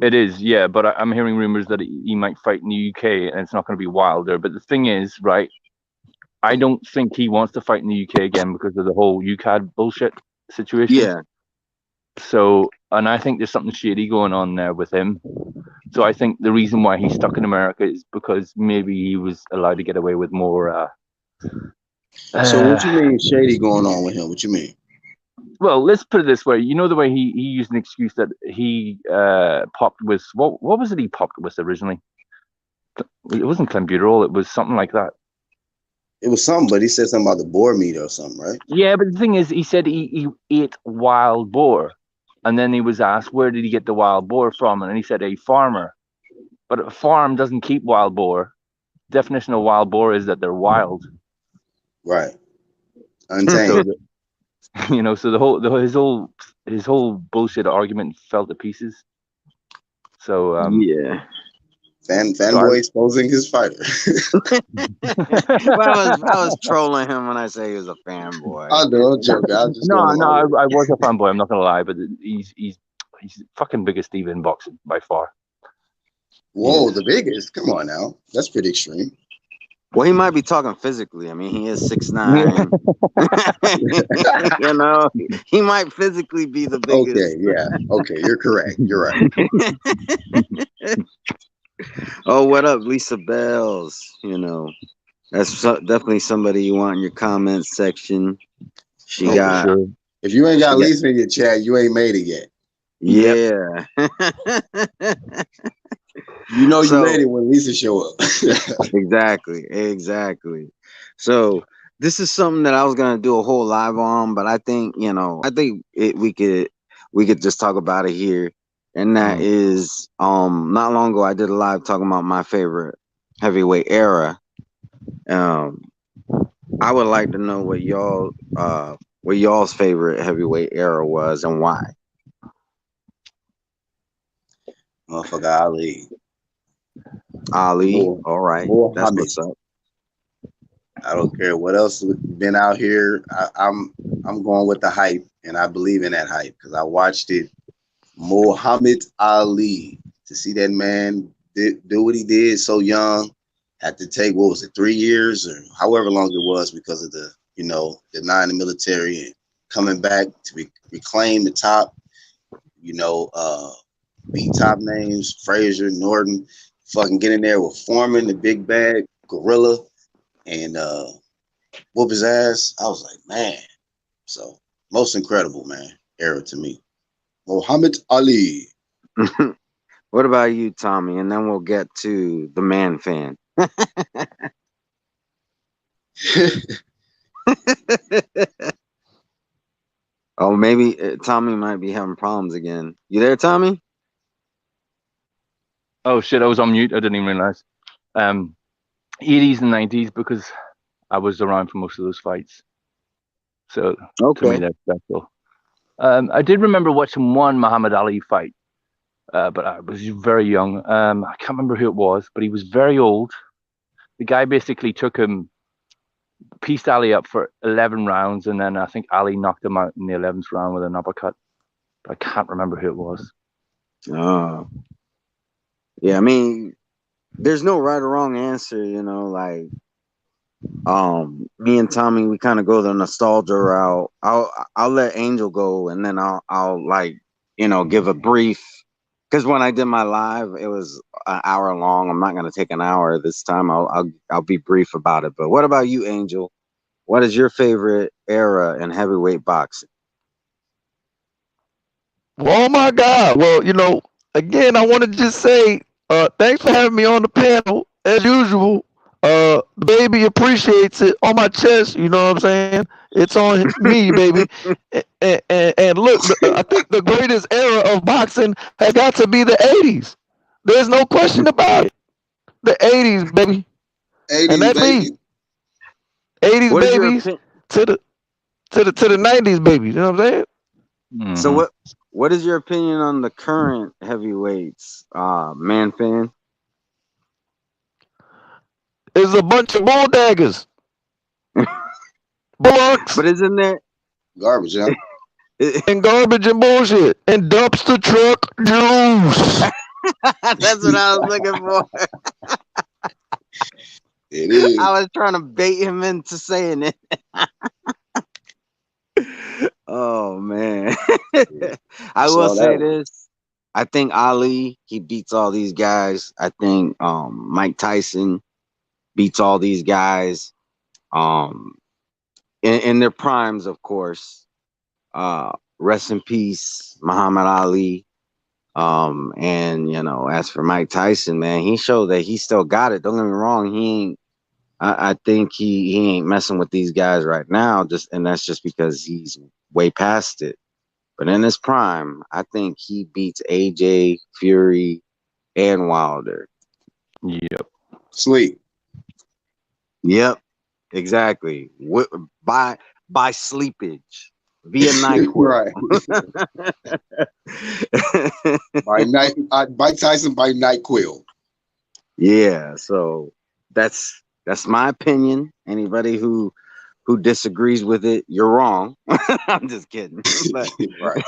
It is, yeah, but I'm hearing rumors that he might fight in the UK, and it's not going to be Wilder. But the thing is, right, I don't think he wants to fight in the UK again because of the whole UCAD bullshit situation. Yeah. So and I think there's something shady going on there with him. So I think the reason why he's stuck in America is because maybe he was allowed to get away with more. So what you mean shady going on with him? What you mean? Well, let's put it this way. You know the way he used an excuse that he popped with what was it he popped with originally? It wasn't clenbuterol. It was something like that. It was something, but he said something about the boar meat or something, right? Yeah, but the thing is, he said he ate wild boar, and then he was asked where did he get the wild boar from, and he said a farmer. But a farm doesn't keep wild boar. Definition of wild boar is that they're wild. Right. Untamed. You know, so his whole bullshit argument fell to pieces. So yeah. Fanboy exposing his fighter. Well, I was trolling him when I say he was a fanboy. I know, I'm joking. I was a fanboy. I'm not gonna lie, but he's the fucking biggest diva in boxing by far. Whoa, the biggest! Come on now, that's pretty extreme. Well, he might be talking physically. I mean, he is 6'9". You know, he might physically be the biggest. Okay, yeah. Okay, you're correct. You're right. Oh, what up, Lisa Bells? You know, that's definitely somebody you want in your comments section. She got. Sure. If you ain't got Lisa in your chat, you ain't made it yet. Yeah. You know you made it when Lisa show up. Exactly. So this is something that I was gonna do a whole live on, but I think we could just talk about it here. And that is not long ago I did a live talking about my favorite heavyweight era. I would like to know what y'all's favorite heavyweight era was and why. Motherfucker Ali. All right. That's what's up. I don't care what else been out here. I'm going with the hype, and I believe in that hype because I watched it. Muhammad Ali, to see that man do what he did so young, had to take, what was it, 3 years or however long it was because of the denying the military and coming back to reclaim the top, beat top names, Frazier, Norton, fucking get in there with Foreman, the big bag, Gorilla, and whoop his ass. I was like, man. So most incredible, man, era to me. Muhammad Ali. What about you, Tommy? And then we'll get to the man fan. Oh, maybe Tommy might be having problems again. You there, Tommy? Oh shit, I was on mute. I didn't even realize. 80s and 90s because I was around for most of those fights. So to me that's special. I did remember watching one Muhammad Ali fight, but I was very young. I can't remember who it was, but he was very old. The guy basically took him, pieced Ali up for 11 rounds, and then I think Ali knocked him out in the 11th round with an uppercut. But I can't remember who it was. Oh. Yeah, I mean, there's no right or wrong answer, like me and Tommy, we kind of go the nostalgia route. I'll let Angel go, and then I'll give a brief, because when I did my live, it was an hour long. I'm not going to take an hour this time. I'll be brief about it. But what about you, Angel? What is your favorite era in heavyweight boxing? Oh my God. Well, again, I want to just say thanks for having me on the panel as usual. Baby appreciates it on my chest. You know what I'm saying? It's on me, baby. And look, I think the greatest era of boxing has got to be the 80s. There's no question about it. The 80s, baby. 80s, and that's baby. me. 80s babies to the 90s, baby. You know what I'm saying? Mm-hmm. So what is your opinion on the current heavyweights, man fan? It's a bunch of bull daggers. Bullocks. But isn't there garbage, huh? And garbage and bullshit. And dumpster truck juice. That's what I was looking for. It is. I was trying to bait him into saying it. Oh man. Yeah. I will So say that this. I think Ali, he beats all these guys. I think Mike Tyson beats all these guys. Um in their primes, of course. Rest in peace, Muhammad Ali. And as for Mike Tyson, man, he showed that he still got it. Don't get me wrong, he ain't I think he ain't messing with these guys right now, and that's just because he's way past it. But in his prime, I think he beats AJ, Fury, and Wilder. Yep. sleep. Yep, exactly. By sleepage via NyQuil. Right. Mike Tyson by NyQuil. Yeah, so that's my opinion. Anybody who disagrees with it, you're wrong. I'm just kidding. But Right.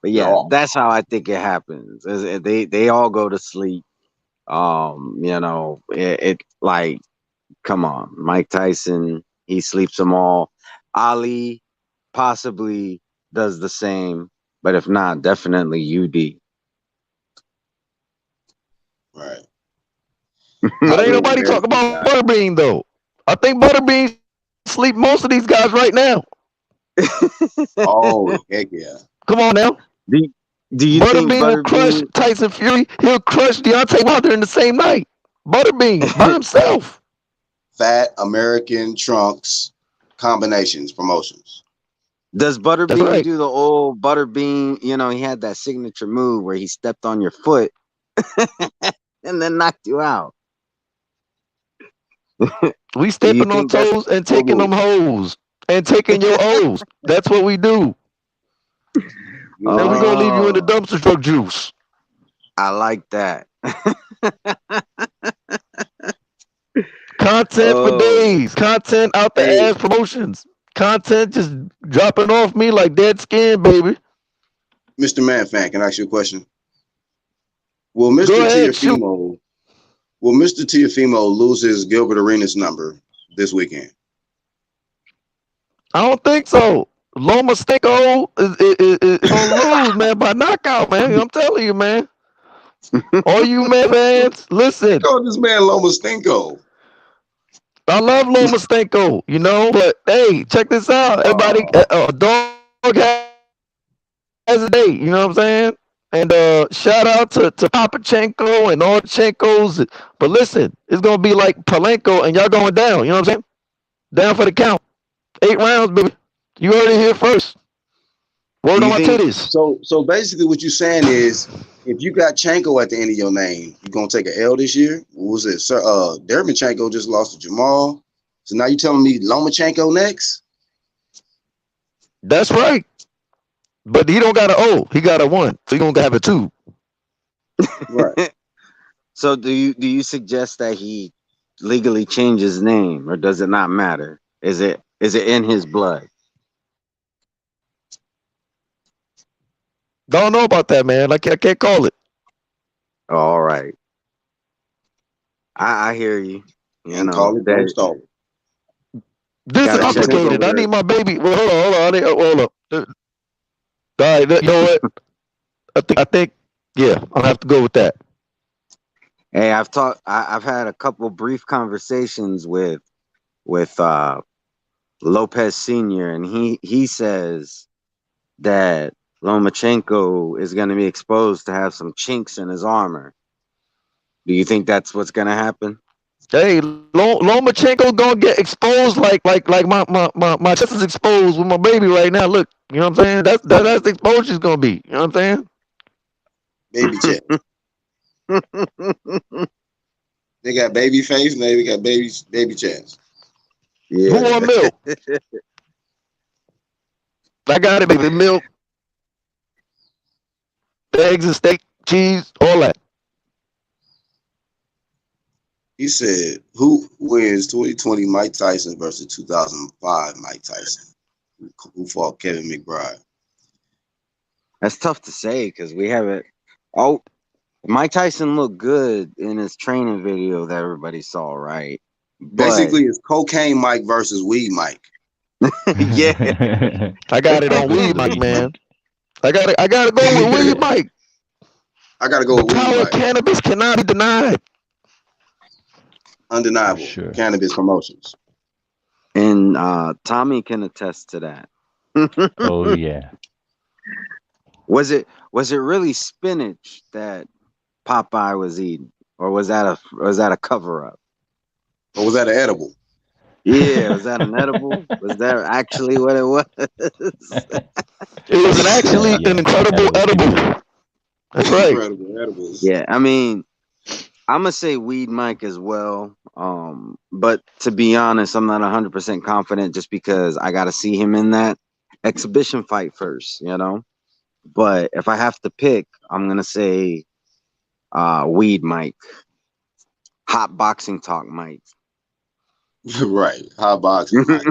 but yeah, Wrong. that's how I think it happens. They all go to sleep. It like, come on, Mike Tyson, he sleeps them all. Ali possibly does the same, but if not, definitely UD. Right. But ain't Ali is a nobody very talk good about guy. Butterbean though. I think Butterbean sleep most of these guys right now. Oh, heck yeah. Come on now. do, do you think Butterbean will crush Butterbean? Tyson Fury. He'll crush Deontay Wilder in the same night. Butterbean by himself. Fat American Trunks combinations promotions. Does That's Butterbean right. do the old Butterbean? He had that signature move where he stepped on your foot and then knocked you out. We Do you stepping on think that's toes and a taking them move? hoes and taking your O's. That's what we do. You And we know, gonna leave you in the Oh, dumpster truck juice. I like that. Content for Oh, days. Content out the hey, ass promotions. Content just dropping off me like dead skin, baby. Mr. Manfan, can I ask you a question? Will Go Mr. ahead, shoot. Tiafimo lose his Gilbert Arenas number this weekend? I don't think so. Loma Stinko is gonna lose, man, by knockout, man. I'm telling you, man. All you man fans, They listen. call this man Loma Stinko. I love Loma Stinko, but hey, check this out. Everybody, a dog has a date, you know what I'm saying? And shout out to Papachenko and all the Chenkos. But listen, it's gonna be like Palenko and y'all going down, you know what I'm saying? Down for the count. 8 rounds, baby. You heard it here first. do Word on you my think? titties. So basically, what you're saying is, if you got Chanko at the end of your name, you gonna take an L this year? What was it, sir? Derevyanchenko just lost to Jamal, so now you telling me Lomachenko next? That's right. But he don't got an O. He got a 1. So he gonna have a 2. Right. So do you suggest that he legally change his name, or does it not matter? Is it in his blood? Don't know about that, man. I can't call it. All right, I hear you. And call it, don't That stall it. gotta check Motherfuckers Disintoxicated. over I there. need my baby. Well, hold on. Hold up. All right, you know what? I think, yeah, I'll have to go with that. Hey, I've had a couple brief conversations with Lopez Senior, and he says that Lomachenko is going to be exposed to have some chinks in his armor. Do you think that's what's going to happen? Hey, Lomachenko gonna get exposed like my chest is exposed with my baby right now. Look, you know what I'm saying? That's the exposure she's gonna be. You know what I'm saying? Baby check. They got baby face and they got baby chest. Who Yeah. want milk? I got it, baby. Milk, eggs and steak, cheese, all that. He said, "Who wins 2020 Mike Tyson versus 2005 Mike Tyson? Who fought Kevin McBride?" That's tough to say because we haven't. Oh, Mike Tyson looked good in his training video that everybody saw, right? But Basically, it's cocaine Mike versus weed Mike. Yeah. I got it on Weed Mike, man. I gotta go with Weed Mike. I gotta go The with Weed power of Mike. cannabis cannot be denied. Undeniable. Sure. Cannabis promotions. And Tommy can attest to that. Oh yeah. Was it really spinach that Popeye was eating, or was that a cover up? Or was that an edible? Yeah, was that an edible? Was that actually what it was? It was actually Yeah, an incredible edible. That's right. Incredible edibles. Yeah, I mean, I'm gonna say Weed Mike as well. But to be honest, I'm not 100% confident just because I got to see him in that exhibition fight first, you know. But if I have to pick, I'm gonna say Weed Mike, Hot Boxing Talk Mike. Right. Hot boxing, Mike.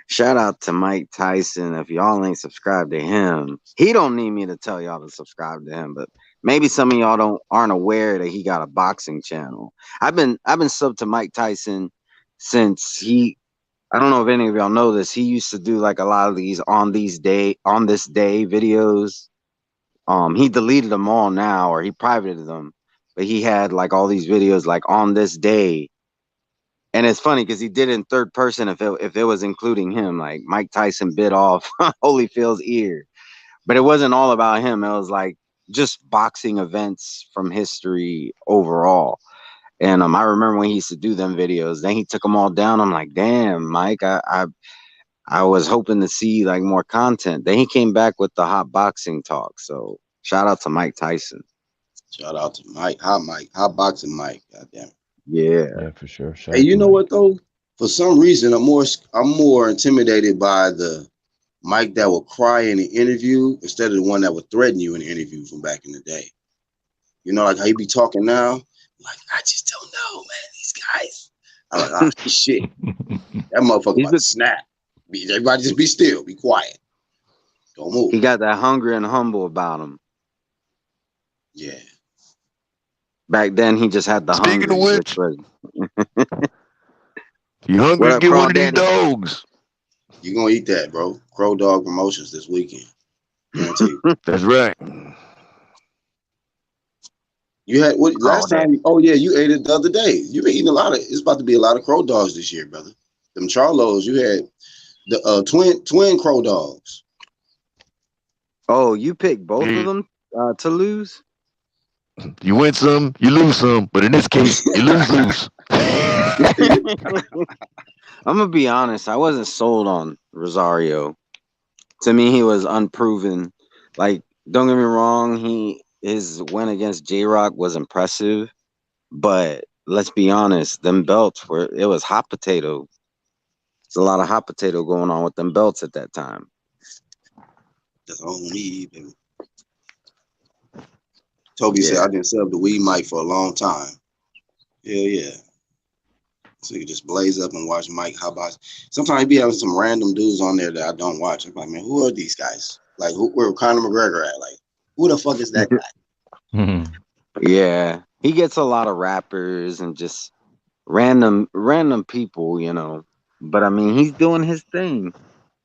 Shout out to Mike Tyson. If y'all ain't subscribed to him, he don't need me to tell y'all to subscribe to him, but maybe some of y'all aren't aware that he got a boxing channel. I've been subbed to Mike Tyson since I don't know if any of y'all know this. He used to do like a lot of these on this day videos. He deleted them all now, or he privated them, but he had like all these videos like on this day. And it's funny because he did it in third person if it was including him. Like Mike Tyson bit off Holyfield's ear. But it wasn't all about him. It was like just boxing events from history overall. And I remember when he used to do them videos. Then he took them all down. I'm like, damn, Mike, I was hoping to see like more content. Then he came back with the Hot Boxing Talk. So shout out to Mike Tyson. Shout out to Mike. Hot boxing Mike. Goddamn. Yeah. Yeah, for sure. Shout Hey, out you to know Mike. what though? For some reason, I'm more intimidated by the Mike that will cry in an interview instead of the one that would threaten you in an interview from back in the day. You know, like how you be talking now. Like, I just don't know, man. These guys. I'm like, ah, shit. That motherfucker about to snap. Everybody just be still. Be quiet. Don't move. He got that hungry and humble about him. Yeah. Back then, he just had the Speaking hungry. of which, you hungry? What up, Get Craw one of these Daddy? dogs. You gonna eat that, bro. Crow Dog Promotions this weekend. Guarantee you. That's right. You had what Craw last time? Daddy. Oh yeah, you ate it the other day. You've been eating a lot of. It's about to be a lot of crow dogs this year, brother. Them Charlos. You had the twin crow dogs. Oh, you picked both Yeah. of them to lose? You win some, you lose some, but in this case, you lose. I'm gonna be honest. I wasn't sold on Rosario. To me, he was unproven. Like, don't get me wrong. His win against J Rock was impressive, but let's be honest. Them belts it was hot potato. There's a lot of hot potato going on with them belts at that time. That's all we need, baby. Toby said I didn't sub the Weed Mike for a long time. Hell yeah. So you just blaze up and watch Mike. How about sometimes he be having some random dudes on there that I don't watch. I'm like, man, who are these guys? Like, where Conor McGregor at? Like, who the fuck is that guy? Yeah, he gets a lot of rappers and just random people, you know. But I mean, he's doing his thing.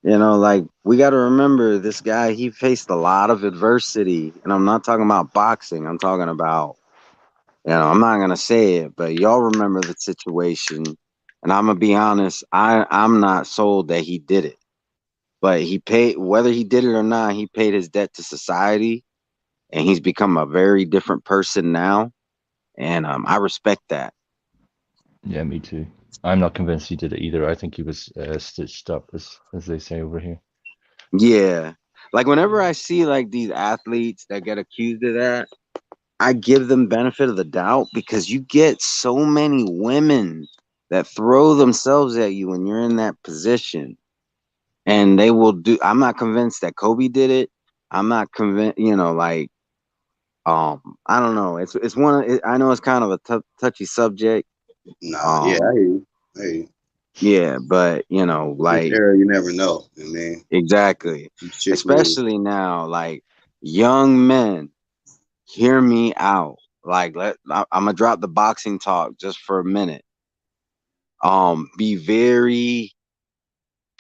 You know, like we got to remember this guy, he faced a lot of adversity. And I'm not talking about boxing. I'm talking about, you know, I'm not going to say it, but y'all remember the situation. And I'm going to be honest, I'm not sold that he did it. But he paid, whether he did it or not, he paid his debt to society. And he's become a very different person now. And I respect that. Yeah, me too. I'm not convinced he did it either. I think he was stitched up, as they say over here. Yeah. Like whenever I see like these athletes that get accused of that, I give them benefit of the doubt because you get so many women that throw themselves at you when you're in that position. And they will do. I'm not convinced that Kobe did it. I'm not convinced, you know, like I don't know. It's I know it's kind of a touchy subject. Nah, yeah, I hear you. Hey, Yeah, but you know, like this era, you never know, man. exactly. Shit Especially now, like young men, hear me out. Like I'm gonna drop the boxing talk just for a minute. Be very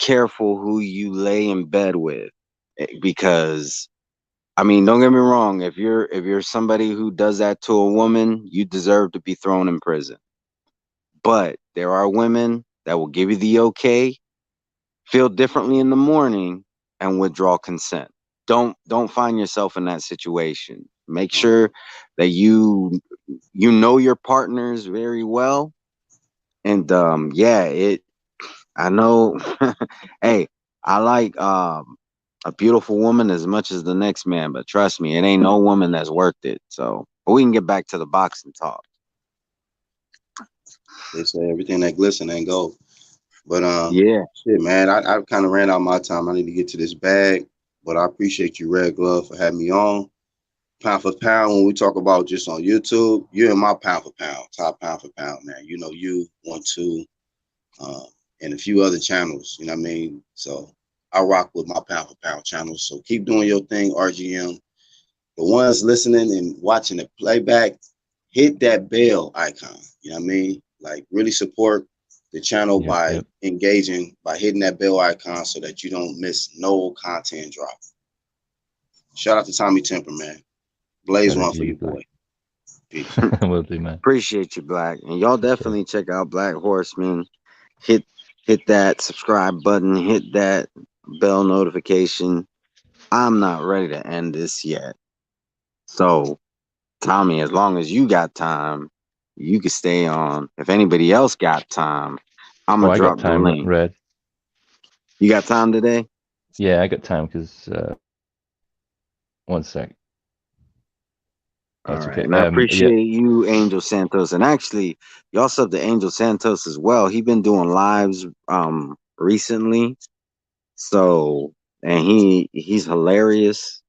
careful who you lay in bed with, because I mean, don't get me wrong. If you're somebody who does that to a woman, you deserve to be thrown in prison. But there are women that will give you the okay, feel differently in the morning, and withdraw consent. Don't find yourself in that situation. Make sure that you know your partners very well. And yeah, I know. Hey, I like a beautiful woman as much as the next man, but trust me, it ain't no woman that's worth it. So, but we can get back to the boxing talk. They say everything that glisten ain't gold. But Yeah, shit, man, I kind of ran out my time. I need to get to this bag. But I appreciate you, Red Glove, for having me on. Pound for pound, when we talk about just on YouTube, you're in my pound for pound, top pound for pound, man. You know, you, 1-2, and a few other channels, you know what I mean? So I rock with my pound for pound channels. So keep doing your thing, RGM. The ones listening and watching the playback, hit that bell icon, you know what I mean? Like, really support the channel by engaging, by hitting that bell icon so that you don't miss no content drop. Shout out to Tommy Temper, man. Blaze one for you, boy. Peace. Will do, man. appreciate you, Black, and y'all definitely check out Black Horseman. Hit that subscribe button. Hit that bell notification. I'm not ready to end this yet. So, Tommy, as long as you got time, you can stay on. If anybody else got time, I'm gonna drop the link. Red. You got time today? Yeah, I got time because 1 sec. That's okay. And I appreciate you, Angel Santos, and actually, y'all sub to Angel Santos as well. He been doing lives recently, so and he's hilarious.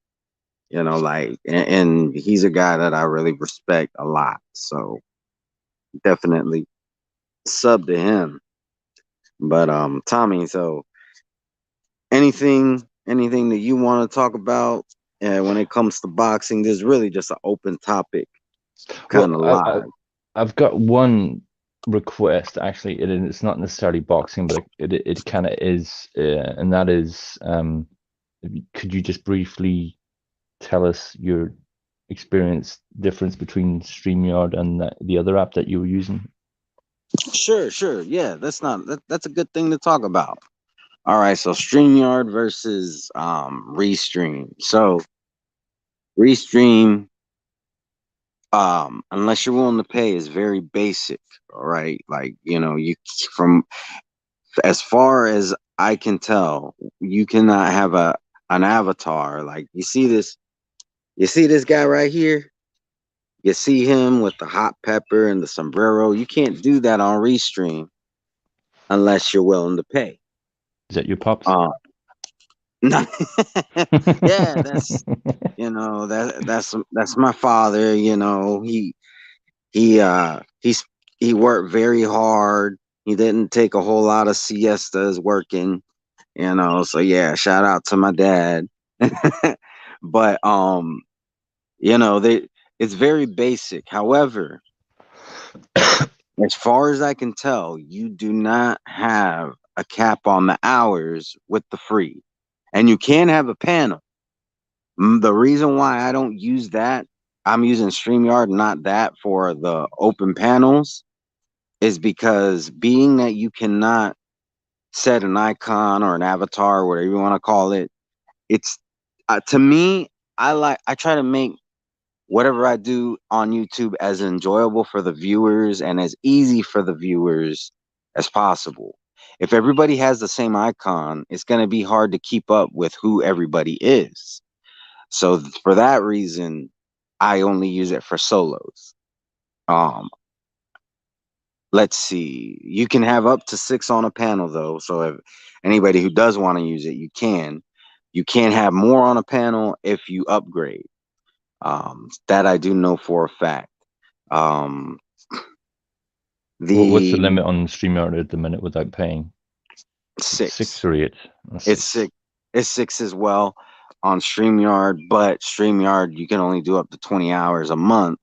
You know, like, and he's a guy that I really respect a lot. So definitely sub to him. But Tommy, so anything that you want to talk about when it comes to boxing? This is really just an open topic, kind of live. I've got one request actually. It's not necessarily boxing, but it kind of is, and that is, could you just briefly tell us your experience difference between StreamYard and the other app that you were using? Sure. Yeah, that's a good thing to talk about. All right, so StreamYard versus Restream. So Restream, unless you're willing to pay, is very basic. All right, like, you know, from as far as I can tell, you cannot have an avatar. Like, you see this guy right here. You see him with the hot pepper and the sombrero. You can't do that on Restream unless you're willing to pay. Is that your pops? No. Yeah, that's, you know, that's my father. You know, he worked very hard. He didn't take a whole lot of siestas working, you know. So yeah, shout out to my dad. But you know, it's very basic. However, as far as I can tell, you do not have a cap on the hours with the free, and you can have a panel. The reason why I don't use that, I'm using StreamYard, not that, for the open panels, is because being that you cannot set an icon or an avatar, whatever you want to call it, it's to me, I try to make whatever I do on YouTube as enjoyable for the viewers and as easy for the viewers as possible. If everybody has the same icon, it's going to be hard to keep up with who everybody is. So for that reason, I only use it for solos. Let's see. You can have up to 6 on a panel though. So if anybody who does want to use it, you can. You can have more on a panel if you upgrade. That I do know for a fact. What's the limit on StreamYard at the minute without paying? 6. 6 or 8? It's 6. It's 6 as well on StreamYard, but StreamYard you can only do up to 20 hours a month.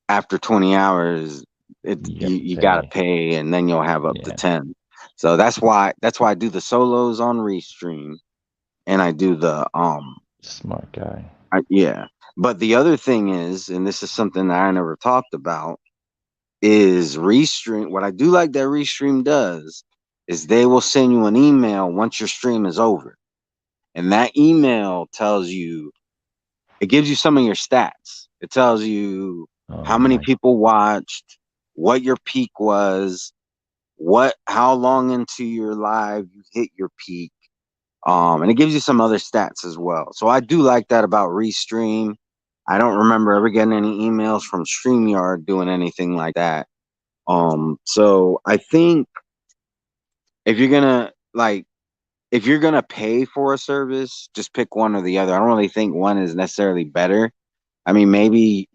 After 20 hours, you gotta pay, and then you'll have up to 10. So that's why I do the solos on Restream, and I do the Smart guy. yeah. But the other thing is, and this is something that I never talked about, is Restream. What I do like that Restream does is they will send you an email once your stream is over, and that email tells you, it gives you some of your stats. It tells you how many nice. people watched, what your peak was, how long into your live you hit your peak. And it gives you some other stats as well. So I do like that about Restream. I don't remember ever getting any emails from StreamYard doing anything like that. So I think if you're gonna pay for a service, just pick one or the other. I don't really think one is necessarily better. I mean, maybe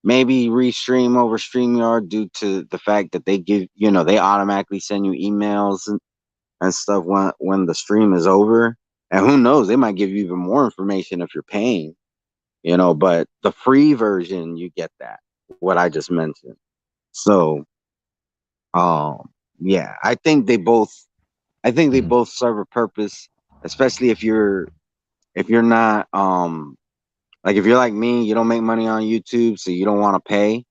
Restream over StreamYard due to the fact that they automatically send you emails and stuff when the stream is over. And who knows, they might give you even more information if you're paying, but the free version, you get what I just mentioned. So, yeah, I think they both serve a purpose, especially if you're not, like if you're like me, you don't make money on YouTube, so you don't want to pay.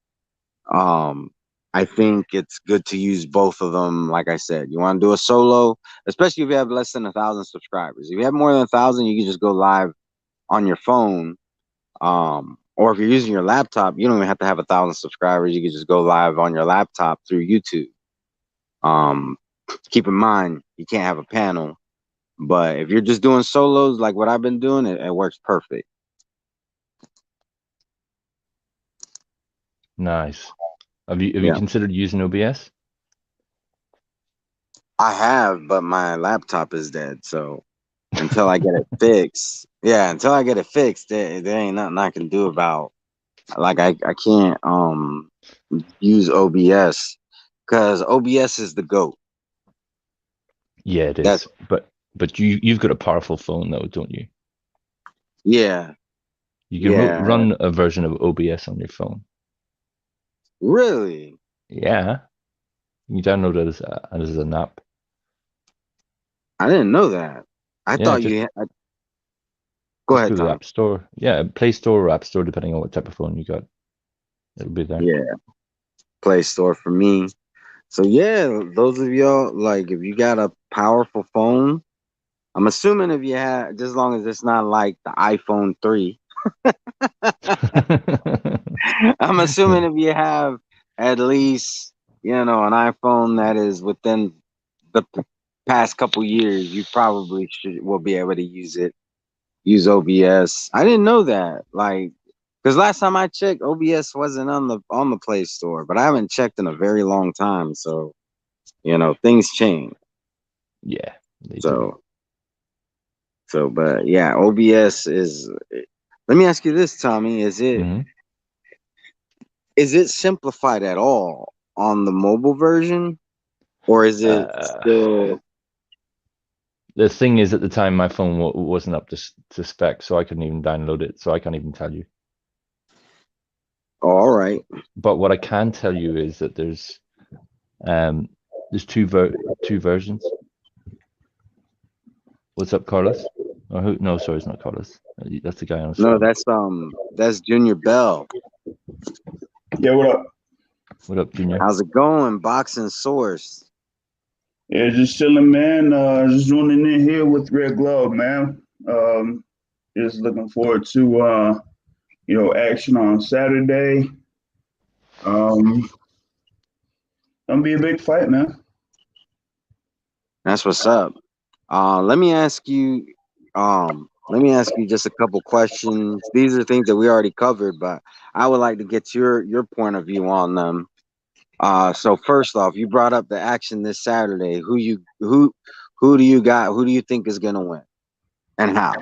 I think it's good to use both of them. Like I said, you want to do a solo, especially if you have less than 1,000 subscribers. If you have more than 1,000, you can just go live on your phone. Or if you're using your laptop, you don't even have to have 1,000 subscribers. You can just go live on your laptop through YouTube. Keep in mind, you can't have a panel, but if you're just doing solos like what I've been doing, it works perfect. Nice. Have you considered using OBS? I have, but my laptop is dead. So until I get it fixed, there ain't nothing I can do about. Like I can't use OBS because OBS is the GOAT. Yeah, it is. But you've got a powerful phone though, don't you? Yeah. You can run a version of OBS on your phone. Really? Yeah. You download it as an app. I didn't know that. I thought you had. Go ahead, through the Tom. App Store. Yeah, Play Store or App Store, depending on what type of phone you got. It'll be there. Yeah. Play Store for me. So yeah, those of y'all, like if you got a powerful phone, I'm assuming if you have, just as long as it's not like the iPhone 3. I'm assuming if you have at least, an iPhone that is within the past couple years, you probably will be able to use OBS. I didn't know that, because last time I checked, OBS wasn't on the Play Store, but I haven't checked in a very long time. So, things change. Yeah, they do. But yeah, OBS is. Let me ask you this, Tommy: is it simplified at all on the mobile version, or is it still? The thing is, at the time, my phone wasn't up to spec, so I couldn't even download it. So I can't even tell you. Oh, all right. But what I can tell you is that there's two versions. What's up, Carlos? Or who? No, sorry, it's not Carlos. That's the guy on the No, phone. that's Junior Bell. Yeah, what up? What up, Junior? How's it going? Boxing Source. Yeah, just chilling, man. Just joining in here with Red Glove, man. Just looking forward to action on Saturday. Gonna be a big fight, man. That's what's up. Let me ask you just a couple questions. These are things that we already covered, but I would like to get your point of view on them. So first off, you brought up the action this Saturday. Who do you got? Who do you think is gonna win, and how?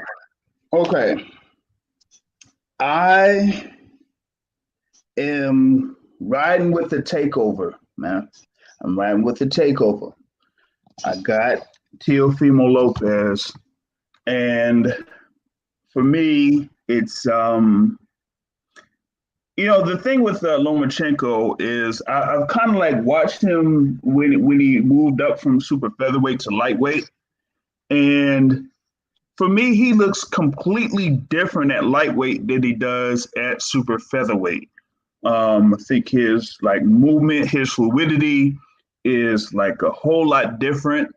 Okay, I am riding with the takeover, man. I'm riding with the takeover. I got Teofimo Lopez, and for me, it's The thing with Lomachenko is I've kind of like watched him when he moved up from super featherweight to lightweight, and for me, he looks completely different at lightweight than he does at super featherweight. I think his like movement, his fluidity is like a whole lot different.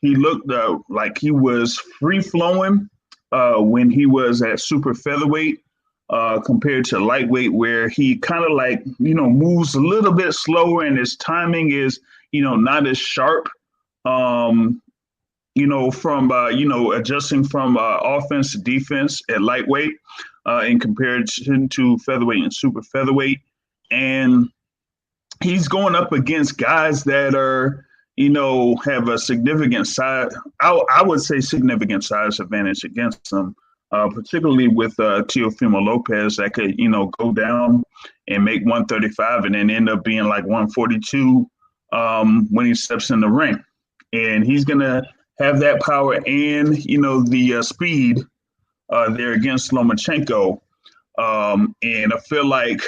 He looked like he was free flowing when he was at super featherweight compared to lightweight, where he kind of like moves a little bit slower and his timing is not as sharp. From adjusting from offense to defense at lightweight in comparison to featherweight and super featherweight. And he's going up against guys that are, have a significant size, I would say significant size advantage against them, particularly with Teofimo Lopez that could, go down and make 135 and then end up being like 142 when he steps in the ring. And he's going to have that power and the speed there against Lomachenko, and I feel like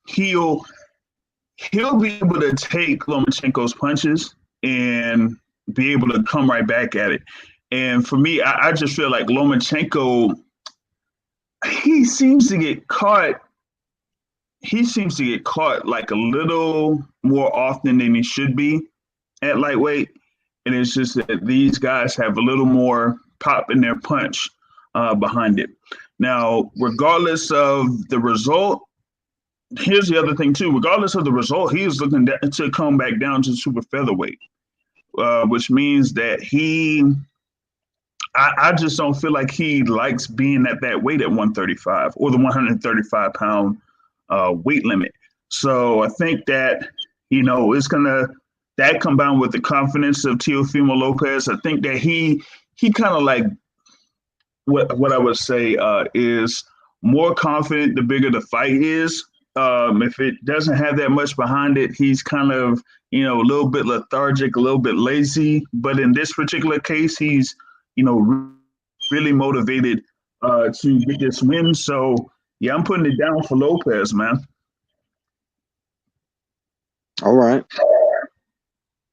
he'll be able to take Lomachenko's punches and be able to come right back at it. And for me, I just feel like Lomachenko, he seems to get caught like a little more often than he should be at lightweight. And it's just that these guys have a little more pop in their punch behind it. Now, regardless of the result, here's the other thing too. Regardless of the result, he is looking to come back down to super featherweight, which means that I just don't feel like he likes being at that weight at 135 or the 135 pound weight limit. So I think that, it's going to, that combined with the confidence of Teofimo Lopez, I think that he kind of like what I would say is more confident the bigger the fight is. If it doesn't have that much behind it, he's kind of, a little bit lethargic, a little bit lazy. But in this particular case, he's, really motivated to get this win. So, yeah, I'm putting it down for Lopez, man. All right.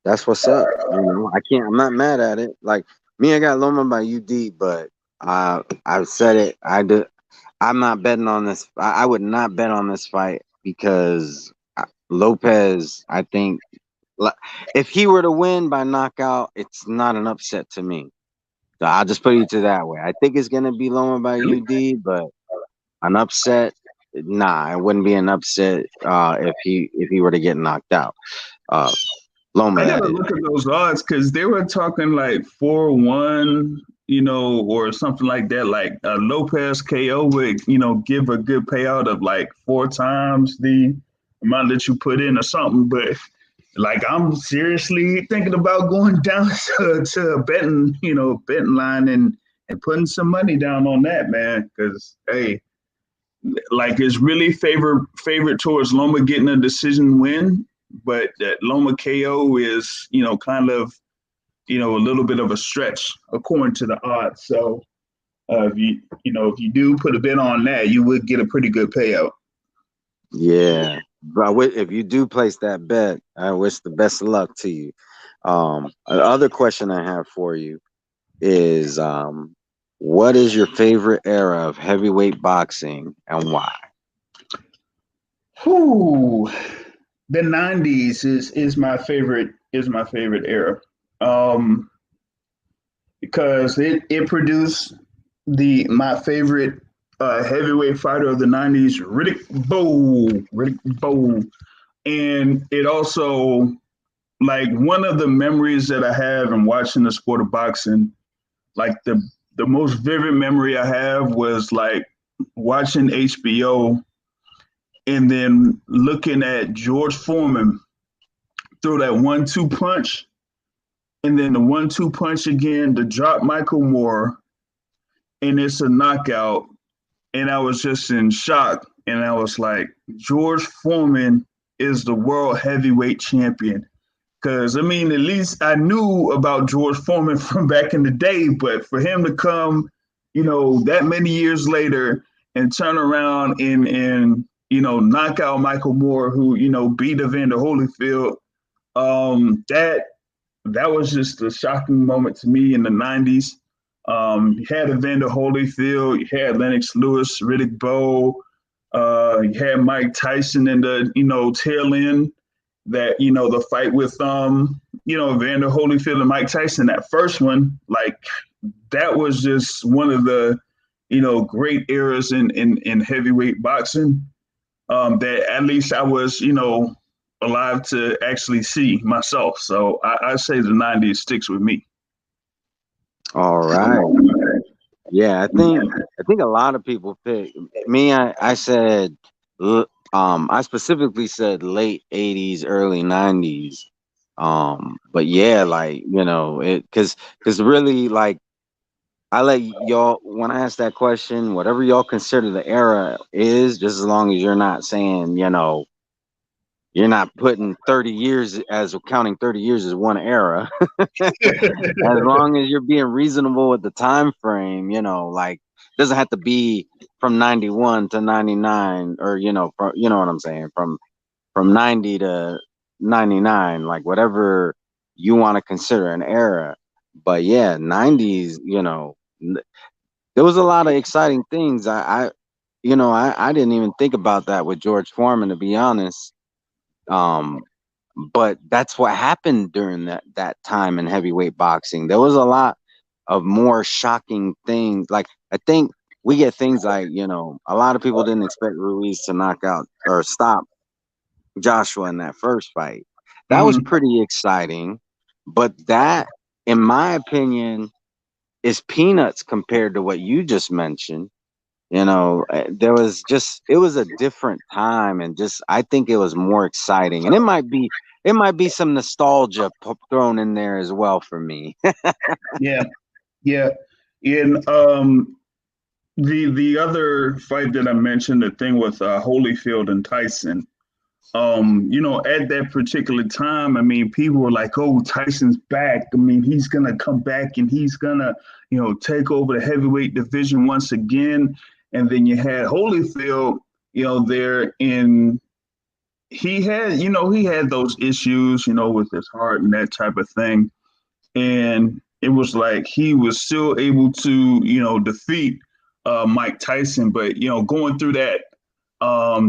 That's what's up. I'm not mad at it. Like me, I got Loma by UD, but I've said it. I'm not betting on this. I would not bet on this fight because Lopez, I think if he were to win by knockout, it's not an upset to me. So I'll just put it to that way. I think it's going to be Loma by UD, but an upset, nah, it wouldn't be an upset if he were to get knocked out. Loma, I gotta look at those odds because they were talking like 4-1, or something like that. Like Lopez KO would, give a good payout of like 4 times the amount that you put in or something. But like I'm seriously thinking about going down to a betting line and putting some money down on that, man. Because hey, like it's really favorite towards Loma getting a decision win. But that Loma KO is, kind of, a little bit of a stretch according to the odds. So if you do put a bet on that, you would get a pretty good payout. Yeah, but if you do place that bet, I wish the best of luck to you. Another question I have for you is, what is your favorite era of heavyweight boxing and why? Whew. The 90s is my favorite era, because it produced my favorite heavyweight fighter of the 90s, Riddick Bowe, and it also, like, one of the memories that I have in watching the sport of boxing, like the most vivid memory I have was like watching HBO. And then looking at George Foreman throw that 1-2 punch, and then the 1-2 punch again to drop Michael Moore, and it's a knockout. And I was just in shock. And I was like, George Foreman is the world heavyweight champion. Because, at least I knew about George Foreman from back in the day, but for him to come, that many years later and turn around and knock out Michael Moore, who beat Evander Holyfield. That was just a shocking moment to me in the 90s. You had Evander Holyfield, you had Lennox Lewis, Riddick Bowe, you had Mike Tyson in the tail end. That the fight with Evander Holyfield and Mike Tyson, that first one, like that was just one of the great eras in heavyweight boxing that at least I was alive to actually see myself. So I say the 90s sticks with me. All right. Yeah, I think a lot of people pick me. I said, I specifically said late 80s, early 90s. But yeah, like because really, like, I let y'all, when I ask that question, whatever y'all consider the era is, just as long as you're not saying, you're not putting 30 years as counting 30 years as one era. As long as you're being reasonable with the time frame, like doesn't have to be from 91 to 99 or from, you know what I'm saying, from 90 to 99, like whatever you want to consider an era. But yeah, 90s, there was a lot of exciting things. I didn't even think about that with George Foreman, to be honest. But that's what happened during that time in heavyweight boxing. There was a lot of more shocking things. Like, I think we get things like, a lot of people didn't expect Ruiz to knock out or stop Joshua in that first fight. That was pretty exciting. But that, in my opinion, is peanuts compared to what you just mentioned. It was a different time, and I think it was more exciting, and it might be some nostalgia thrown in there as well for me. Yeah. In the other fight that I mentioned, the thing with Holyfield and Tyson, at that particular time, I mean, people were like, "Oh, Tyson's back. I mean, he's gonna come back and he's gonna, take over the heavyweight division once again." And then you had Holyfield, there in. He had those issues, with his heart and that type of thing, and it was like he was still able to, defeat Mike Tyson, but going through that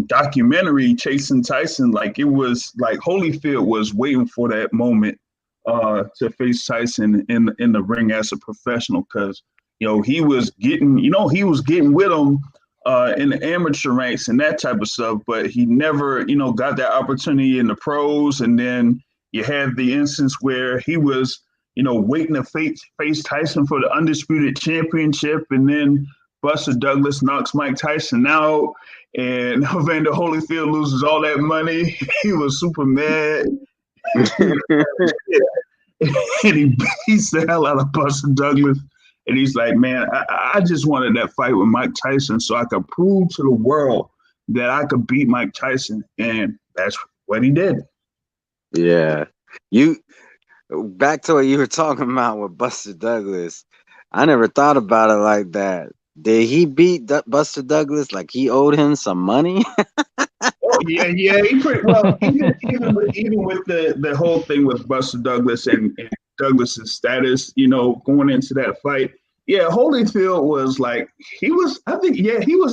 documentary Chasing Tyson, like it was like Holyfield was waiting for that moment to face Tyson in the ring as a professional, because he was getting with him in the amateur ranks and that type of stuff, but he never got that opportunity in the pros. And then you had the instance where he was waiting to face Tyson for the undisputed championship, and then Buster Douglas knocks Mike Tyson out, and Evander Holyfield loses all that money. He was super mad. And he beats the hell out of Buster Douglas. And he's like, "Man, I just wanted that fight with Mike Tyson so I could prove to the world that I could beat Mike Tyson." And that's what he did. Yeah. Back to what you were talking about with Buster Douglas. I never thought about it like that. Did he beat Buster Douglas like he owed him some money? Oh, yeah. He pretty well, even with the whole thing with Buster Douglas and Douglas's status, going into that fight. Yeah, Holyfield was like, he was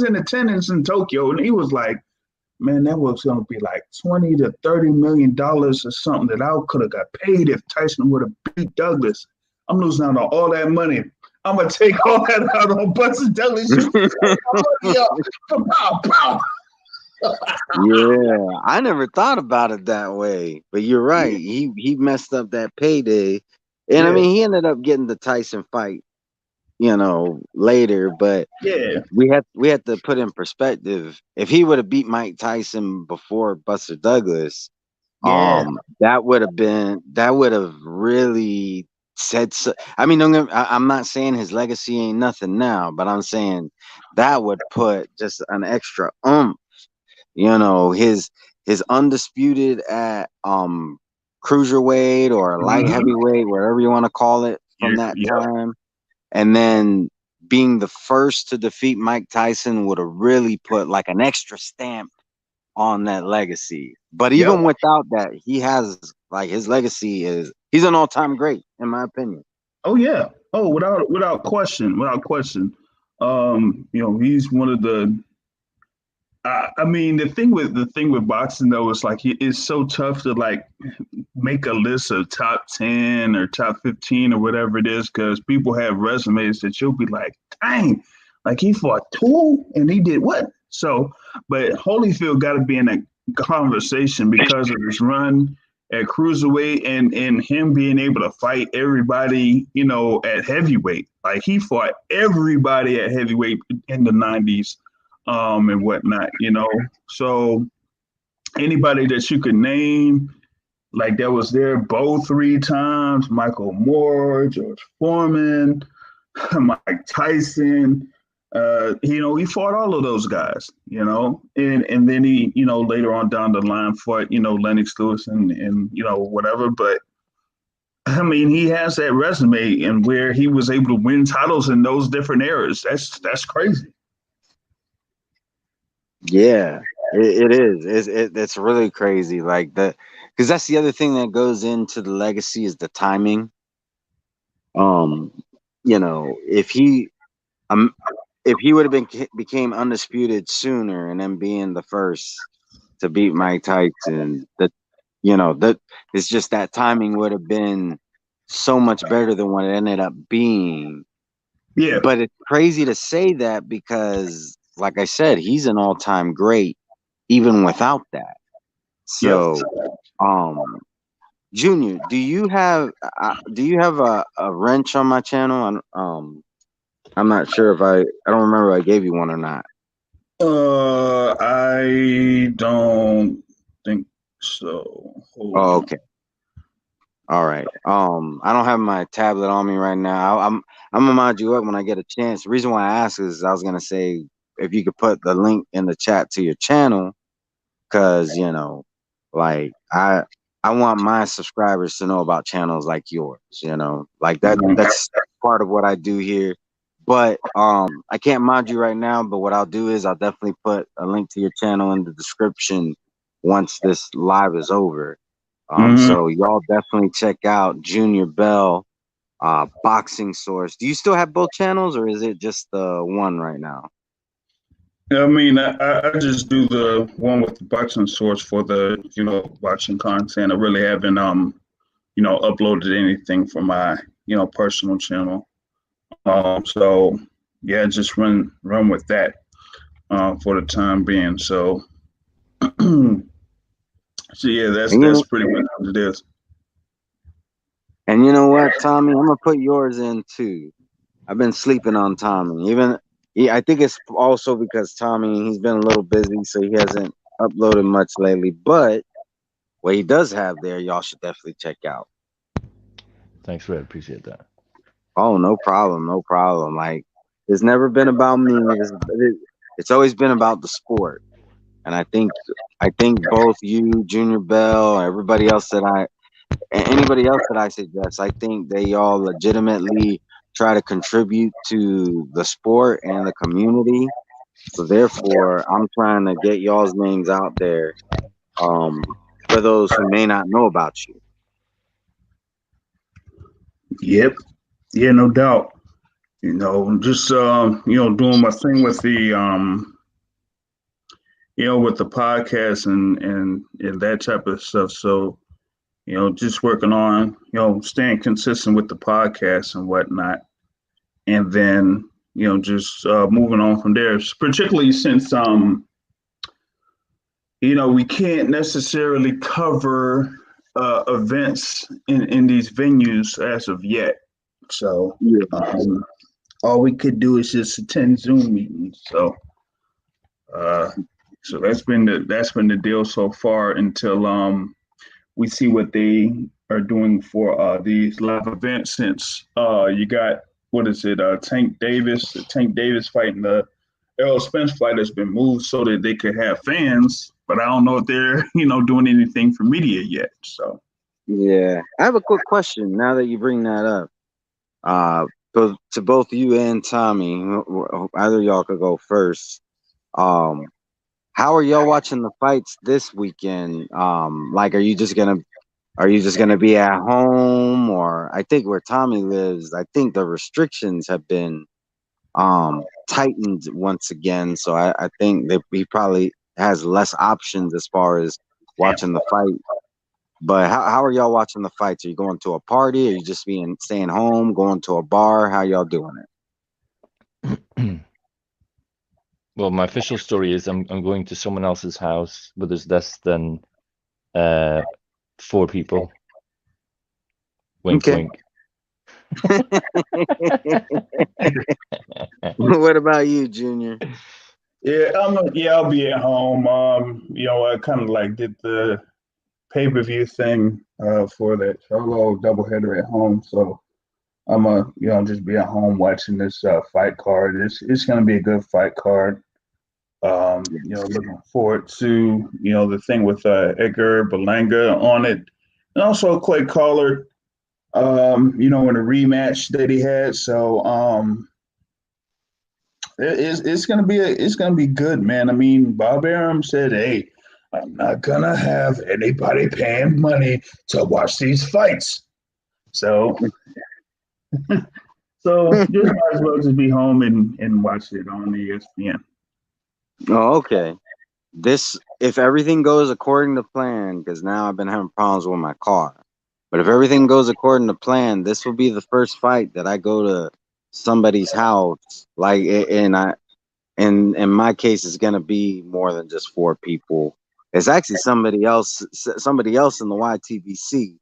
in attendance in Tokyo, and he was like, "Man, that was going to be like $20 to $30 million or something that I could have got paid if Tyson would have beat Douglas. I'm losing out on all that money. I'm going to take all that out on Buster Douglas." Pow, pow. Yeah, I never thought about it that way, but you're right. He messed up that payday, and I mean, he ended up getting the Tyson fight, later. But we had to put in perspective. If he would have beat Mike Tyson before Buster Douglas, that would have really said so. I mean, I'm not saying his legacy ain't nothing now, but I'm saying that would put just an extra his undisputed at cruiserweight or light heavyweight, whatever you want to call it, from that time, and then being the first to defeat Mike Tyson would have really put like an extra stamp on that legacy. But even without that, he has like his legacy is he's an all-time great in my opinion. Oh yeah. Oh, without question. He's one of the. I mean, the thing with boxing though is like it's so tough to like make a list of top 10 or top 15 or whatever it is, because people have resumes that you'll be like, dang, like he fought two and he did what? So, but Holyfield got to be in a conversation because of his run at cruiserweight and him being able to fight everybody, at heavyweight. Like he fought everybody at heavyweight in the 90s. And whatnot, So anybody that you could name, like that was there, Bo 3 times, Michael Moore, George Foreman, Mike Tyson, he fought all of those guys, and then he, later on down the line fought, Lennox Lewis and whatever. But I mean, he has that resume and where he was able to win titles in those different eras. That's crazy. Yeah, it is. It's really crazy. Like because that's the other thing that goes into the legacy is the timing. If he would have became undisputed sooner and then being the first to beat Mike Tyson, that it's just that timing would have been so much better than what it ended up being. Yeah, but it's crazy to say that because, like I said, he's an all-time great, even without that. So, Junior, do you have a wrench on my channel? I'm not sure if I don't remember if I gave you one or not. I don't think so. Okay. All right. I don't have my tablet on me right now. I'm gonna mod you up when I get a chance. The reason why I asked is I was gonna say if you could put the link in the chat to your channel, because like I want my subscribers to know about channels like yours. Like that's part of what I do here. But I can't mod you right now. But what I'll do is I'll definitely put a link to your channel in the description once this live is over. So y'all definitely check out Junior Bell, Boxing Source. Do you still have both channels, or is it just the one right now? I mean, I just do the one with the Boxing Source for the boxing content. I really haven't uploaded anything from my personal channel. So yeah, just run with that for the time being. So. So yeah, that's pretty much what it is. And you know what, Tommy? I'm gonna put yours in too. I've been sleeping on Tommy. I think it's also because Tommy, he's been a little busy, so he hasn't uploaded much lately. But what he does have there, y'all should definitely check out. Thanks, Red. Appreciate that. Oh, no problem. Like, it's never been about me. It's always been about the sport. And I think both you, Junior Bell, anybody else that I suggest, I think they all legitimately try to contribute to the sport and the community. So therefore, I'm trying to get y'all's names out there for those who may not know about you. Yep. Yeah, no doubt. Just doing my thing with the with the podcast and that type of stuff. So, just working on, staying consistent with the podcast and whatnot. And then, just moving on from there, particularly since, we can't necessarily cover events in these venues as of yet. So all we could do is just attend Zoom meetings. So, so that's been the deal so far until we see what they are doing for these live events. Since you got Tank Davis fighting the Errol Spence fight has been moved so that they could have fans, but I don't know if they're doing anything for media yet. So yeah, I have a quick question now that you bring that up. to both you and Tommy, either of y'all could go first. How are y'all watching the fights this weekend? Like, are you just gonna be at home, or I think where Tommy lives, I think the restrictions have been tightened once again. So I think that he probably has less options as far as watching the fight. But how are y'all watching the fights? Are you going to a party? Are you just staying home, going to a bar? How y'all doing it? Well, my official story is I'm going to someone else's house, but there's less than 4 people. Wink, Okay. wink. What about you, Junior? Yeah, I'll be at home. I kind of like did the pay-per-view thing for that solo doubleheader at home. So I'm just be at home watching this fight card. It's gonna be a good fight card. Looking forward to the thing with Edgar Berlanga on it, and also Clay Collard. In a rematch that he had. So it's gonna be good, man. I mean, Bob Arum said, "Hey, I'm not gonna have anybody paying money to watch these fights." So just might as well just be home and watch it on ESPN. Oh, okay. If everything goes according to plan, because now I've been having problems with my car. But if everything goes according to plan, this will be the first fight that I go to somebody's house. Like, in my case, it's gonna be more than just 4 people. It's actually somebody else in the YTBC.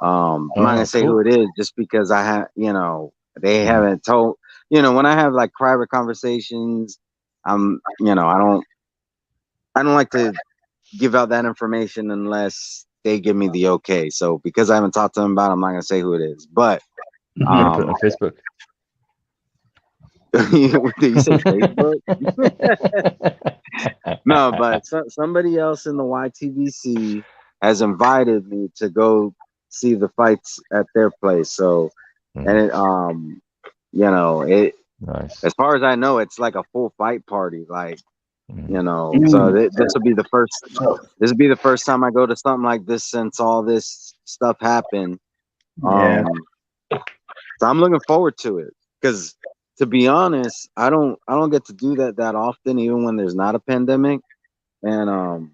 I'm not gonna say who it is, just because I have, they haven't told. When I have like private conversations, I don't like to give out that information unless they give me the okay. So because I haven't talked to them about it, I'm not gonna say who it is. But You're gonna put it on Facebook. Did you say Facebook? No, but somebody else in the YTBC has invited me to go see the fights at their place. So, and it Nice. as far as I know, it's like a full fight party. Like, so this will be the first. This will be the first time I go to something like this since all this stuff happened. Yeah. So I'm looking forward to it, because, to be honest, I don't get to do that often, even when there's not a pandemic. And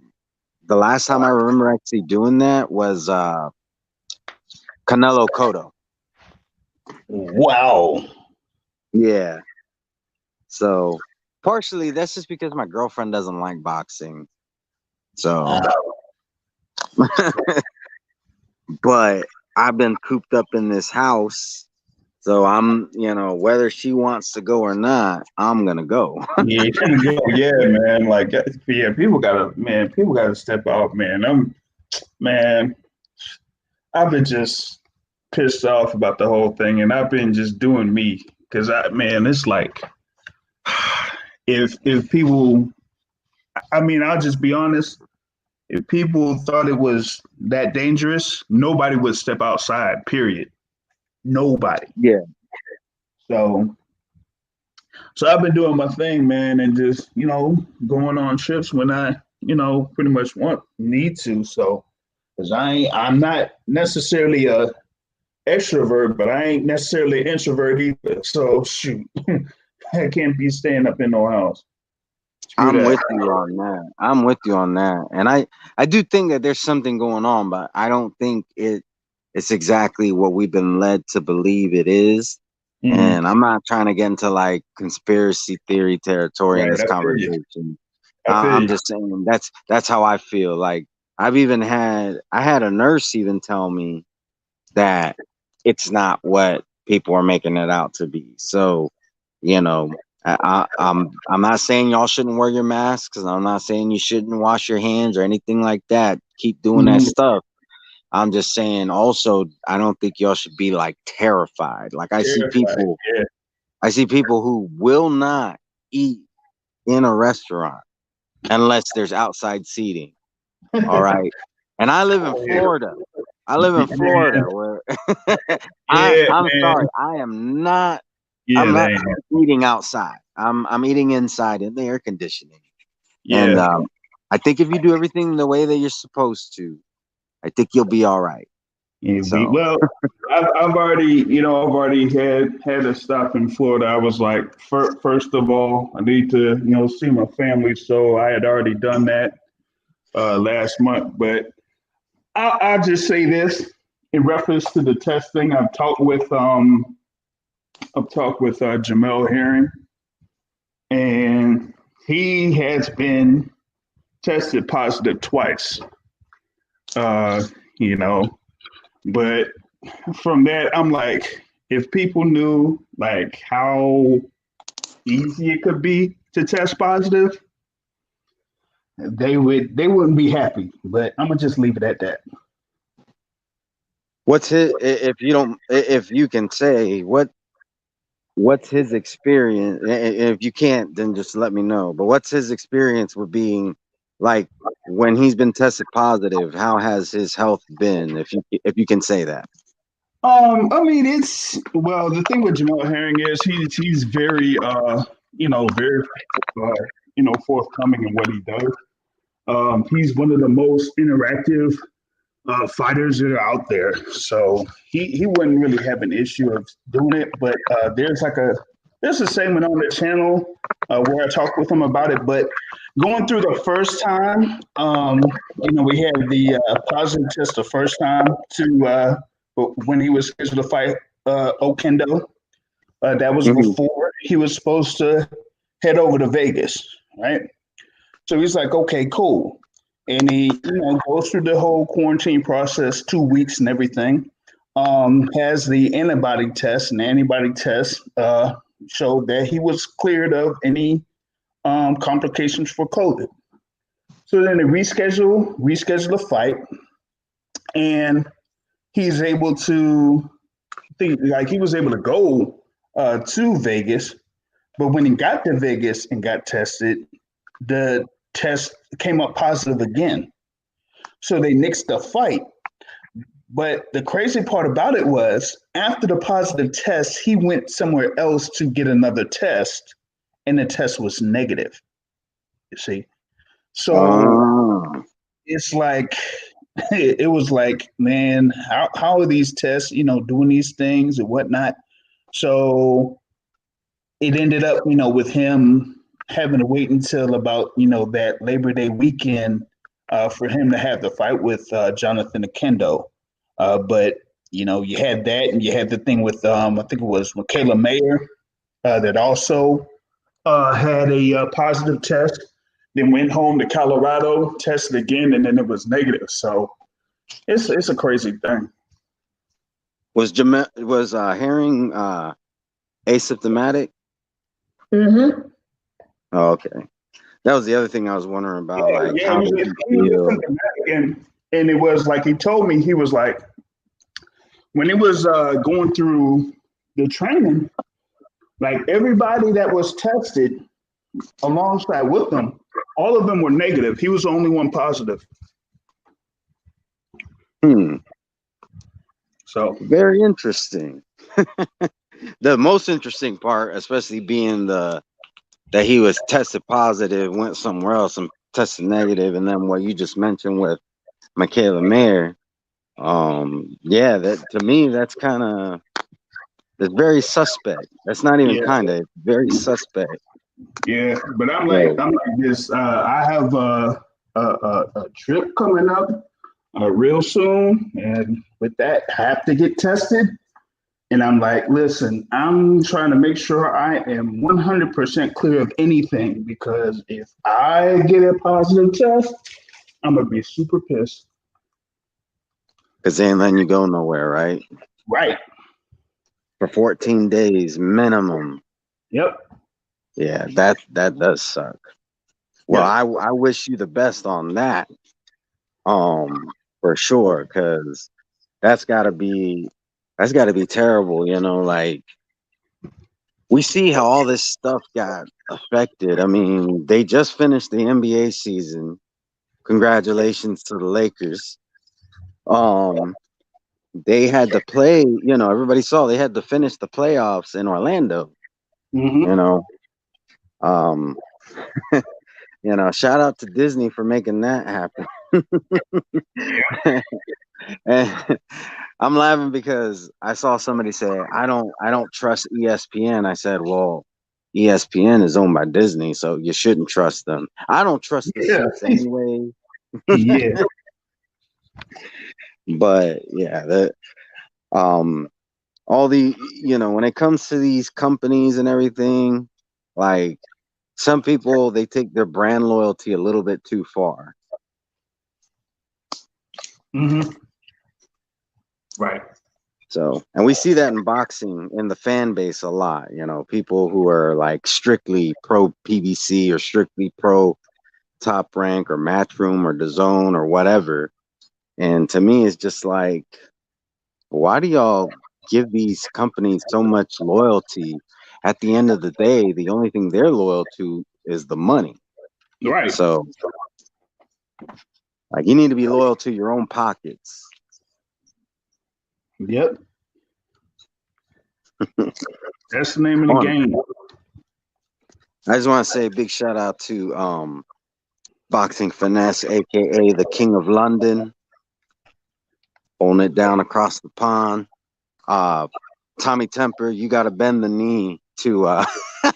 the last time I remember actually doing that was Canelo Cotto. Wow. Yeah. So partially that's just because my girlfriend doesn't like boxing. So but I've been cooped up in this house. So I'm, whether she wants to go or not, I'm gonna go. Yeah, man. Like, yeah, people gotta step out, man. I've been just pissed off about the whole thing, and I've been just doing me, because it's like, if people, I'll just be honest. If people thought it was that dangerous, nobody would step outside. Period. Nobody. Yeah. So I've been doing my thing, man, and just going on trips when I pretty much need to. So, because I'm not necessarily a extrovert, but I ain't necessarily an introvert either. So shoot, I can't be staying up in no house. I'm with you on that. And I do think that there's something going on, but I don't think it's exactly what we've been led to believe it is. Mm-hmm. And I'm not trying to get into like conspiracy theory territory in this conversation. I'm just saying that's how I feel. Like, I had a nurse even tell me that it's not what people are making it out to be. So, I'm not saying y'all shouldn't wear your masks, and I'm not saying you shouldn't wash your hands or anything like that. Keep doing that stuff. I'm just saying also, I don't think y'all should be like terrified. Like, I see people who will not eat in a restaurant unless there's outside seating. All right. And I live in Florida. I live in Florida, where I'm man. sorry, I'm not Yeah, man. eating outside. I'm eating inside in the air conditioning. Yeah. And I think if you do everything the way that you're supposed to, I think you'll be all right. Yeah, So well, I've already had a stop in Florida. I was like, first of all, I need to, see my family. So I had already done that last month. But I'll just say this in reference to the testing. I've talked with Jamel Herring, and he has been tested positive twice. You know, but from that, I'm like, if people knew like how easy it could be to test positive, they wouldn't be happy. But I'm gonna just leave it at that. what's his, if you can say, what's his experience? If you can't, then just let me know. But what's his experience with being, like, when he's been tested positive? How has his health been? If you can say that. I mean, the thing with Jamel Herring is he's very very forthcoming in what he does. He's one of the most interactive fighters that are out there, so he wouldn't really have an issue of doing it. But there's a segment on the channel where I talk with him about it. But going through the first time, we had the positive test the first time to when he was scheduled to fight Okendo. That was before he was supposed to head over to Vegas, right? So he's like, okay, cool. And he, goes through the whole quarantine process, 2 weeks and everything. Has the antibody test, and the antibody test showed that he was cleared of any complications for COVID. So then they reschedule a fight, and he's able to he was able to go to Vegas, but when he got to Vegas and got tested, the test came up positive again. So they nixed the fight. But the crazy part about it was after the positive test, he went somewhere else to get another test, and the test was negative. You see? So it's like, it was like, man, how are these tests, doing these things and whatnot? So it ended up, with him having to wait until about, that Labor Day weekend for him to have the fight with Jonathan Okendo. But, you had that, and you had the thing with, I think it was Michaela Mayer that also had a positive test, then went home to Colorado, tested again, and then it was negative. So it's a crazy thing. Was Herring asymptomatic? Mm-hmm. Oh, okay. That was the other thing I was wondering about. How did he was asymptomatic, and it was like he told me, he was like, when it was going through the training, like everybody that was tested alongside with them, all of them were negative. He was the only one positive. So very interesting. The most interesting part, especially being that he was tested positive, went somewhere else and tested negative, and then what you just mentioned with Michaela Mayer. That to me, that's very suspect. That's not even very suspect. Yeah, but I'm like this. I have a trip coming up real soon, and with that, I have to get tested. And I'm like, listen, I'm trying to make sure I am 100% clear of anything, because if I get a positive test, I'm gonna be super pissed. Because they ain't letting you go nowhere, right? Right. For 14 days minimum. Yep. Yeah, that does suck. Well, yeah. I wish you the best on that. For sure, because that's gotta be terrible, like we see how all this stuff got affected. I mean, they just finished the NBA season. Congratulations to the Lakers. they had to play. Everybody saw they had to finish the playoffs in Orlando. Mm-hmm. Um, shout out to Disney for making that happen. And I'm laughing because I saw somebody say, I don't trust ESPN. I said, well, ESPN is owned by Disney, so you shouldn't trust them. I don't trust the seats anyway. Yeah. But yeah, all the when it comes to these companies and everything, like some people, they take their brand loyalty a little bit too far. Mm-hmm. Right. So, and we see that in boxing in the fan base a lot, people who are like strictly pro PBC or strictly pro Top Rank or Matchroom or DAZN or whatever. And to me, it's just like, why do y'all give these companies so much loyalty? At the end of the day, the only thing they're loyal to is the money. Right. So, like, you need to be loyal to your own pockets. Yep. That's the name of the game. I just want to say a big shout out to Boxing Finesse, aka the King of London, holding it down across the pond. Tommy Temper, you got to bend the knee to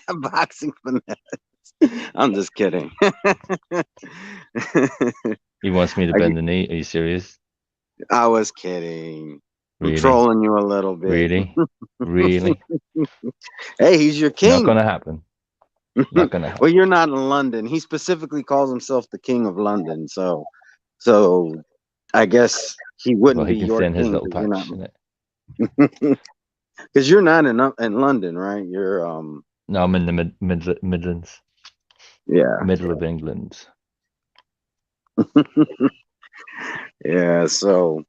Boxing Finesse. I'm just kidding. He wants me to bend the knee. Are you serious? I was kidding. Really? I'm trolling you a little bit. Really? Hey, he's your king. Not gonna happen. Not gonna happen. Well, you're not in London. He specifically calls himself the King of London, so I guess he wouldn't Well, he be can your send his king little patch in it. because you're not in London, right? You're No, I'm in the Midlands. Yeah, middle of England. Yeah. So,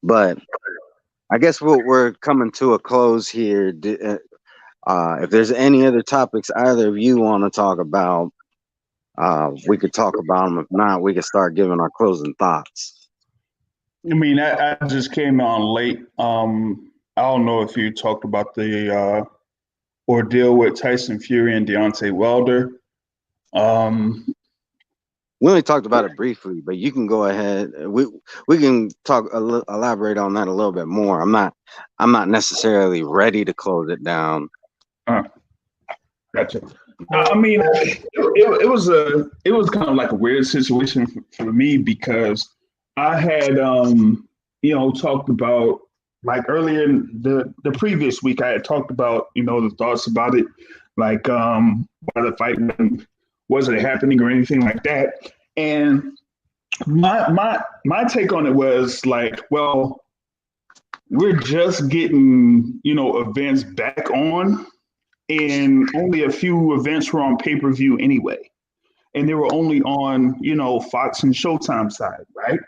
but I guess we're coming to a close here. If there's any other topics either of you want to talk about, we could talk about them. If not, we could start giving our closing thoughts. I mean, I just came on late. I don't know if you talked about the ordeal with Tyson Fury and Deontay Wilder. We only talked about it briefly, but you can go ahead. We can elaborate on that a little bit more. I'm not necessarily ready to close it down. Gotcha. I mean, it was kind of like a weird situation for me because I had talked about, like, earlier in the previous week I had talked about the thoughts about it, like why the fight wasn't happening or anything like that. And my take on it was like, well, we're just getting events back on, and only a few events were on pay-per-view anyway, and they were only on Fox and Showtime side, right?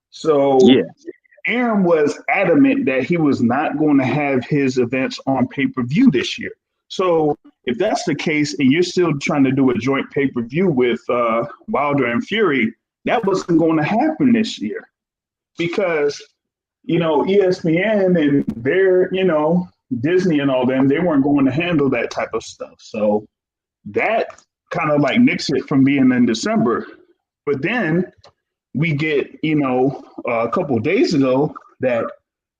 So yeah, Aaron was adamant that he was not going to have his events on pay-per-view this year. So if that's the case, and you're still trying to do a joint pay-per-view with Wilder and Fury, that wasn't going to happen this year because ESPN and their Disney and all them, they weren't going to handle that type of stuff. So that kind of like nixed it from being in December. But then we get, a couple of days ago that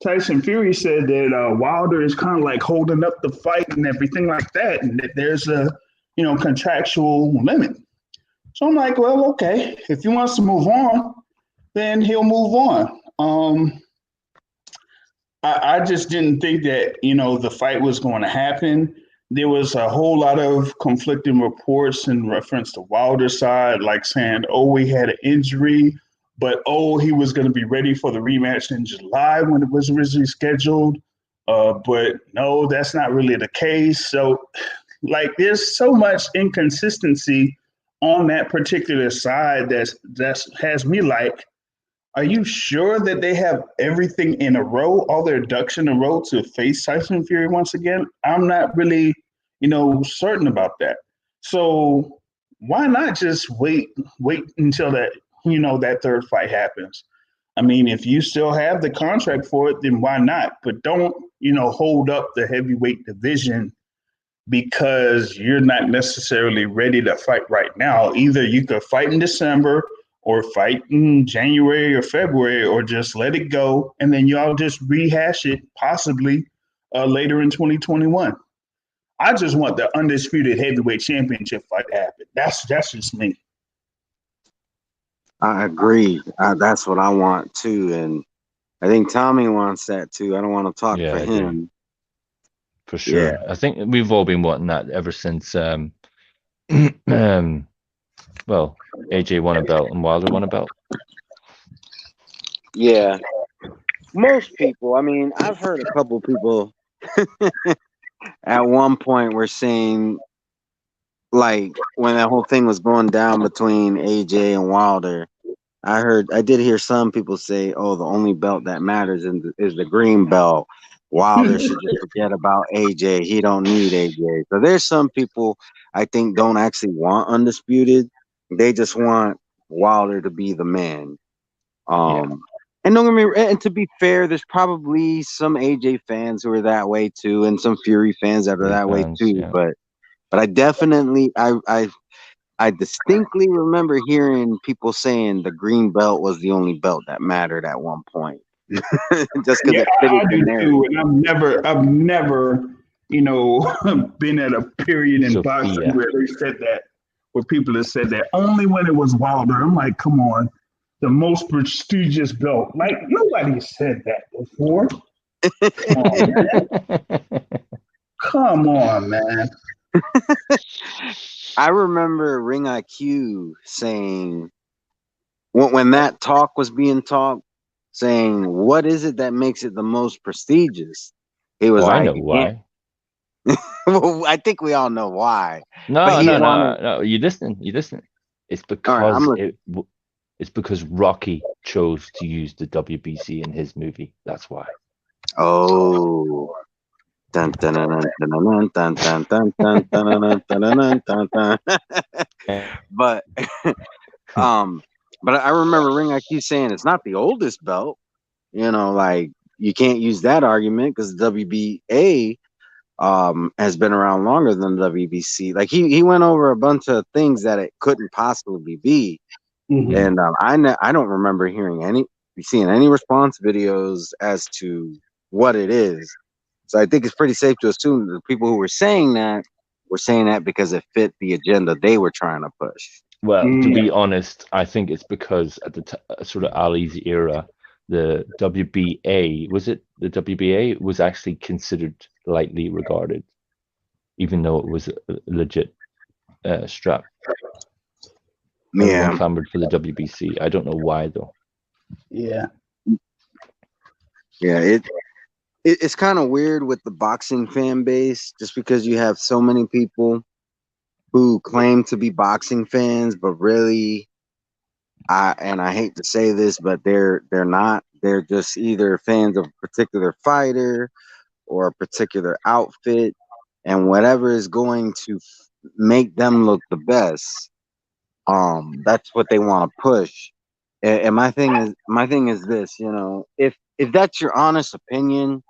Tyson Fury said that Wilder is kind of like holding up the fight and everything like that, and that there's a, contractual limit. So I'm like, well, okay, if he wants to move on, then he'll move on. I just didn't think that, the fight was going to happen. There was a whole lot of conflicting reports in reference to Wilder's side, like saying, oh, he had an injury, but, oh, he was going to be ready for the rematch in July when it was originally scheduled. But no, that's not really the case. So, like, there's so much inconsistency on that particular side that has me like, are you sure that they have everything in a row, all their ducks in a row to face Tyson Fury once again? I'm not really, certain about that. So why not just wait until that, that third fight happens? I mean, if you still have the contract for it, then why not? But don't, hold up the heavyweight division because you're not necessarily ready to fight right now. Either you could fight in December or fight in January or February, or just let it go, and then y'all just rehash it possibly later in 2021. I just want the undisputed heavyweight championship fight to happen. That's just me. I agree. That's what I want too, and I think Tommy wants that too. I don't want to talk Yeah, for I him. do. For sure. Yeah. I think we've all been wanting that ever since well, AJ won a belt and Wilder won a belt. Yeah. Most people, I mean, I've heard a couple people at one point were saying, like, when that whole thing was going down between AJ and Wilder, I did hear some people say, oh, the only belt that matters is the green belt. Wilder should just forget about AJ. He don't need AJ. So there's some people I think don't actually want undisputed. They just want Wilder to be the man. And don't get me. And to be fair, there's probably some AJ fans who are that way too, and some Fury fans that are that way too. Yeah. But I definitely I distinctly remember hearing people saying the green belt was the only belt that mattered at one point. Just because it fitted I do too, and I've never, been at a period in boxing where they said that, where people have said that only when it was Wilder. I'm like, come on, the most prestigious belt. Like nobody said that before. Come on, man. I remember Ring IQ saying when that talk was being talked, saying, "What is it that makes it the most prestigious?" He was like, I know why. Well, I think we all know why. No. You listen. It's because it's because Rocky chose to use the WBC in his movie. That's why. Oh. Dun, dun, dun, dun, dun, dun, dun, dun, dun, dun, dun, dun. But I remember Ring IQ saying it's not the oldest belt. Like you can't use that argument because WBA has been around longer than WBC. Like he went over a bunch of things that it couldn't possibly be. And I don't remember seeing any response videos as to what it is. So I think it's pretty safe to assume that the people who were saying that because it fit the agenda they were trying to push. Well, to be honest, I think it's because at the sort of Ali's era, the WBA was actually considered lightly regarded, even though it was a legit strap. Everyone clamored for the WBC. I don't know why though. Yeah. It's kind of weird with the boxing fan base, just because you have so many people who claim to be boxing fans, but really, I hate to say this, but they're not. They're just either fans of a particular fighter or a particular outfit, and whatever is going to make them look the best, that's what they want to push. And my thing is this, if that's your honest opinion,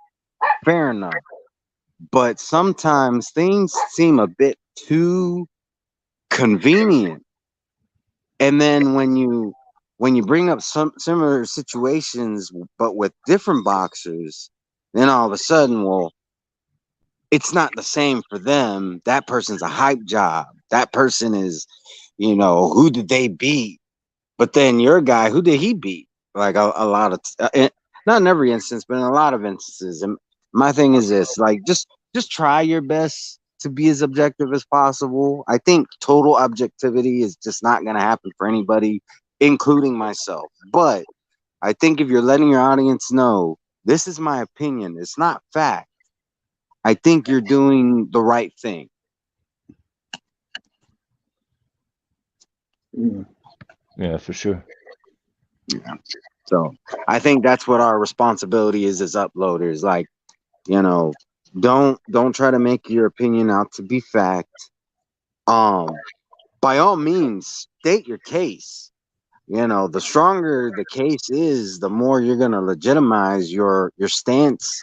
fair enough. But sometimes things seem a bit too convenient. And then when you bring up some similar situations, but with different boxers, then all of a sudden, well, it's not the same for them. That person's a hype job. That person is, who did they beat? But then your guy, who did he beat? Like a lot of, not in every instance, but in a lot of instances. And my thing is this: like, just try your best to be as objective as possible. I think total objectivity is just not going to happen for anybody, including myself. But I think if you're letting your audience know, this is my opinion, it's not fact, I think you're doing the right thing. Yeah, for sure. Yeah. So I think that's what our responsibility is as uploaders. Like, don't try to make your opinion out to be fact. By all means, state your case. You know, the stronger the case is, the more you're gonna legitimize your stance,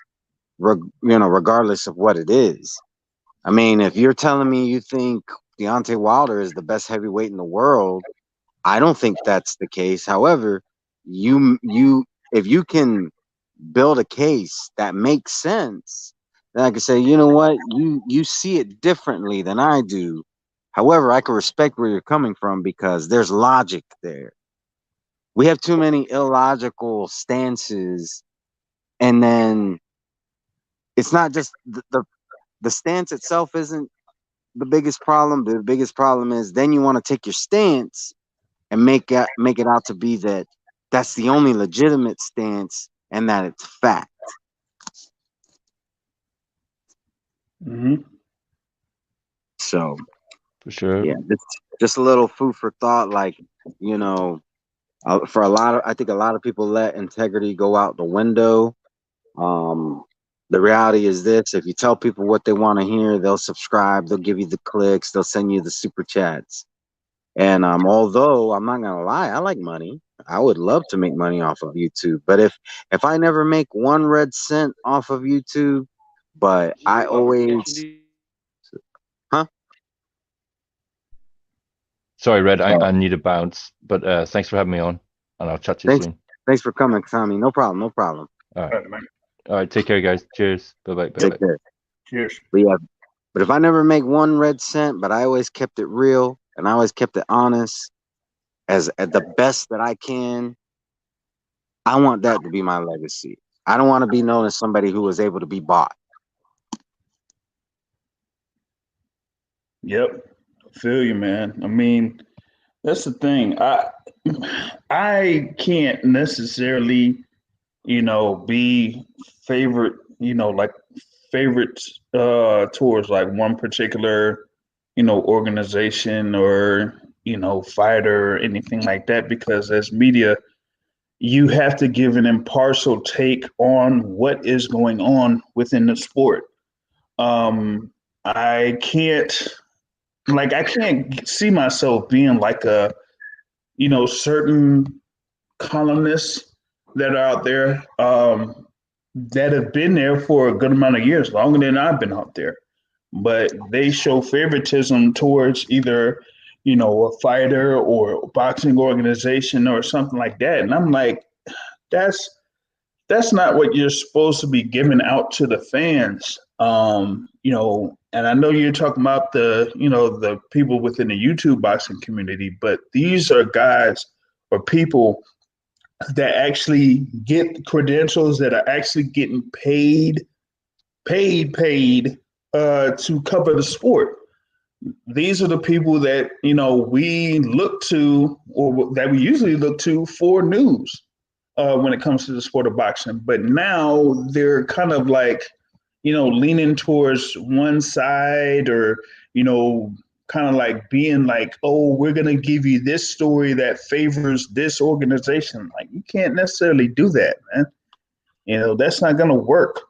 regardless of what it is. I mean, if you're telling me you think Deontay Wilder is the best heavyweight in the world, I don't think that's the case. However, if you can build a case that makes sense, then I can say, you know what, you see it differently than I do. However, I can respect where you're coming from because there's logic there. We have too many illogical stances, and then it's not just the stance itself isn't the biggest problem. The biggest problem is then you want to take your stance and make it out to be that that's the only legitimate stance and that it's fact. Mm-hmm. So For sure. yeah, just a little food for thought. Like, you know, for I think a lot of people let integrity go out the window. The reality is this: if you tell people what they want to hear, they'll subscribe, they'll give you the clicks, they'll send you the super chats. And although I'm not gonna lie, I like money. I would love to make money off of YouTube. But if I never make 1 red cent off of YouTube, but I always, huh? Sorry, Red, Oh. I need a bounce, but thanks for having me on, and I'll chat to you soon. Thanks for coming, Tommy. No problem. No problem. All right, take care, guys. Cheers. Bye-bye. Take care. Cheers. But if I never make 1 red cent, but I always kept it real and I always kept it honest as at the best that I can, I want that to be my legacy. I don't want to be known as somebody who was able to be bought. Yep. I feel you, man. I mean, that's the thing. I can't necessarily, be favorite, like favorite towards like one particular, organization or, fighter or anything like that, because as media, you have to give an impartial take on what is going on within the sport. I can't see myself being like a, certain columnists that are out there that have been there for a good amount of years, longer than I've been out there. But they show favoritism towards either, a fighter or a boxing organization or something like that. And I'm like, that's not what you're supposed to be giving out to the fans. And I know you're talking about the people within the YouTube boxing community, but these are guys or people that actually get credentials, that are actually getting paid to cover the sport. These are the people that, we look to, or that we usually look to for news when it comes to the sport of boxing. But now they're kind of like, leaning towards one side, or, kind of like being like, oh, we're going to give you this story that favors this organization. Like, you can't necessarily do that, man. That's not going to work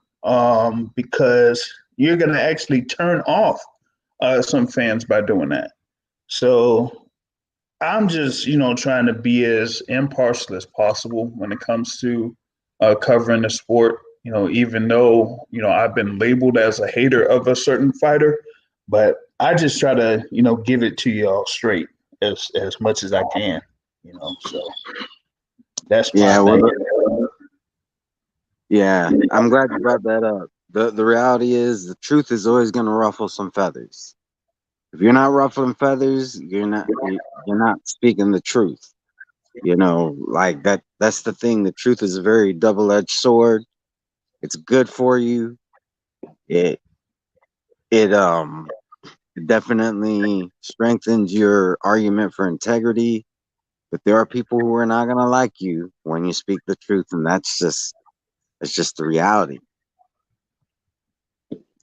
because you're going to actually turn off some fans by doing that. So I'm just, trying to be as impartial as possible when it comes to covering the sport. Even though, I've been labeled as a hater of a certain fighter, but I just try to, give it to y'all straight as much as I can, so that's my thing. Yeah, I'm glad you brought that up. The reality is the truth is always going to ruffle some feathers. If you're not ruffling feathers, you're not speaking the truth. Like that's the thing. The truth is a very double-edged sword. It's good for you. It definitely strengthens your argument for integrity. But there are people who are not gonna like you when you speak the truth, and that's just the reality.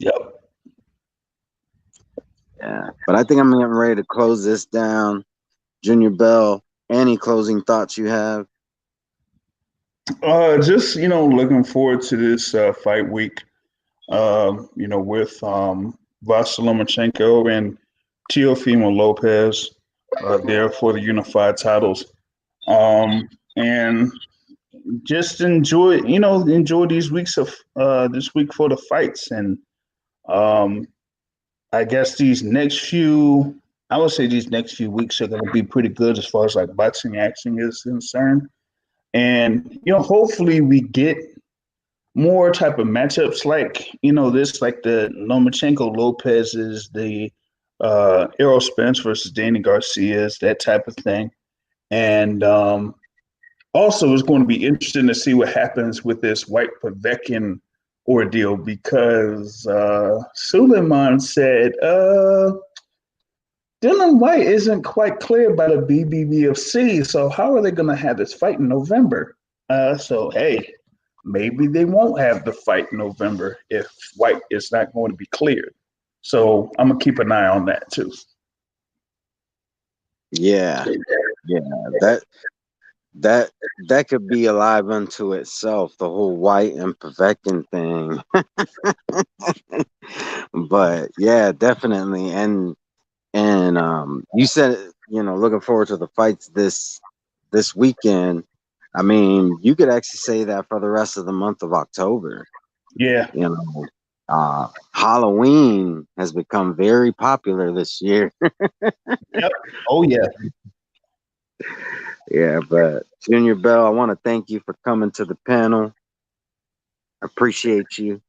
Yep. Yeah. But I think I'm getting ready to close this down. Junior Bell, any closing thoughts you have? Just looking forward to this fight week. With Vasyl Lomachenko and Teofimo Lopez there for the unified titles. And just enjoy these weeks of this week for the fights. And I guess I would say these next few weeks are going to be pretty good as far as like boxing action is concerned. And hopefully we get more type of matchups like this, like the Lomachenko Lopez's, the Errol Spence versus Danny Garcia's, that type of thing. And also it's going to be interesting to see what happens with this White Povetkin ordeal, because Suleiman said Dylan White isn't quite cleared by the BBBFC, so how are they going to have this fight in November? So hey, maybe they won't have the fight in November if White is not going to be cleared. So I'm gonna keep an eye on that too. Yeah, that could be alive unto itself, the whole White and Povetkin thing. But yeah, definitely. And you said, looking forward to the fights this weekend. I mean, you could actually say that for the rest of the month of October. Yeah. Halloween has become very popular this year. Yep. Oh yeah. Yeah, but Junior Bell, I want to thank you for coming to the panel. Appreciate you.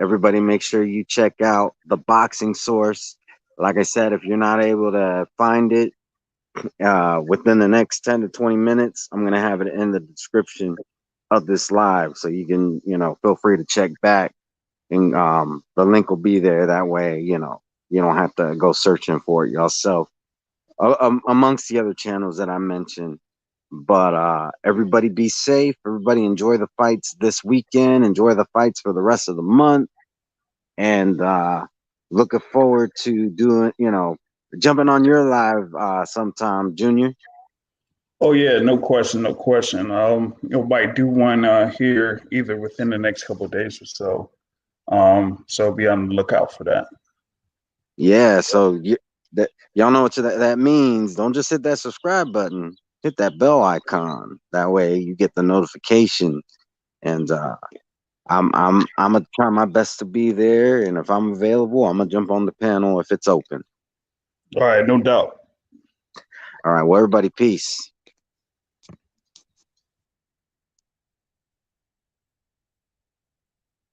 Everybody, make sure you check out The Boxing Source. Like I said, if you're not able to find it within the next 10 to 20 minutes, I'm going to have it in the description of this live. So you can, feel free to check back, and the link will be there. That way, you don't have to go searching for it yourself amongst the other channels that I mentioned. But everybody be safe. Everybody enjoy the fights this weekend. Enjoy the fights for the rest of the month. And looking forward to doing, jumping on your live sometime, Junior. Oh yeah, no question. Might do one here either within the next couple of days or so. So be on the lookout for that. Yeah, so y'all know what that means. Don't just hit that subscribe button. Hit that bell icon. That way you get the notification. And I'm gonna try my best to be there. And if I'm available, I'm gonna jump on the panel if it's open. All right, no doubt. All right, well, everybody, peace.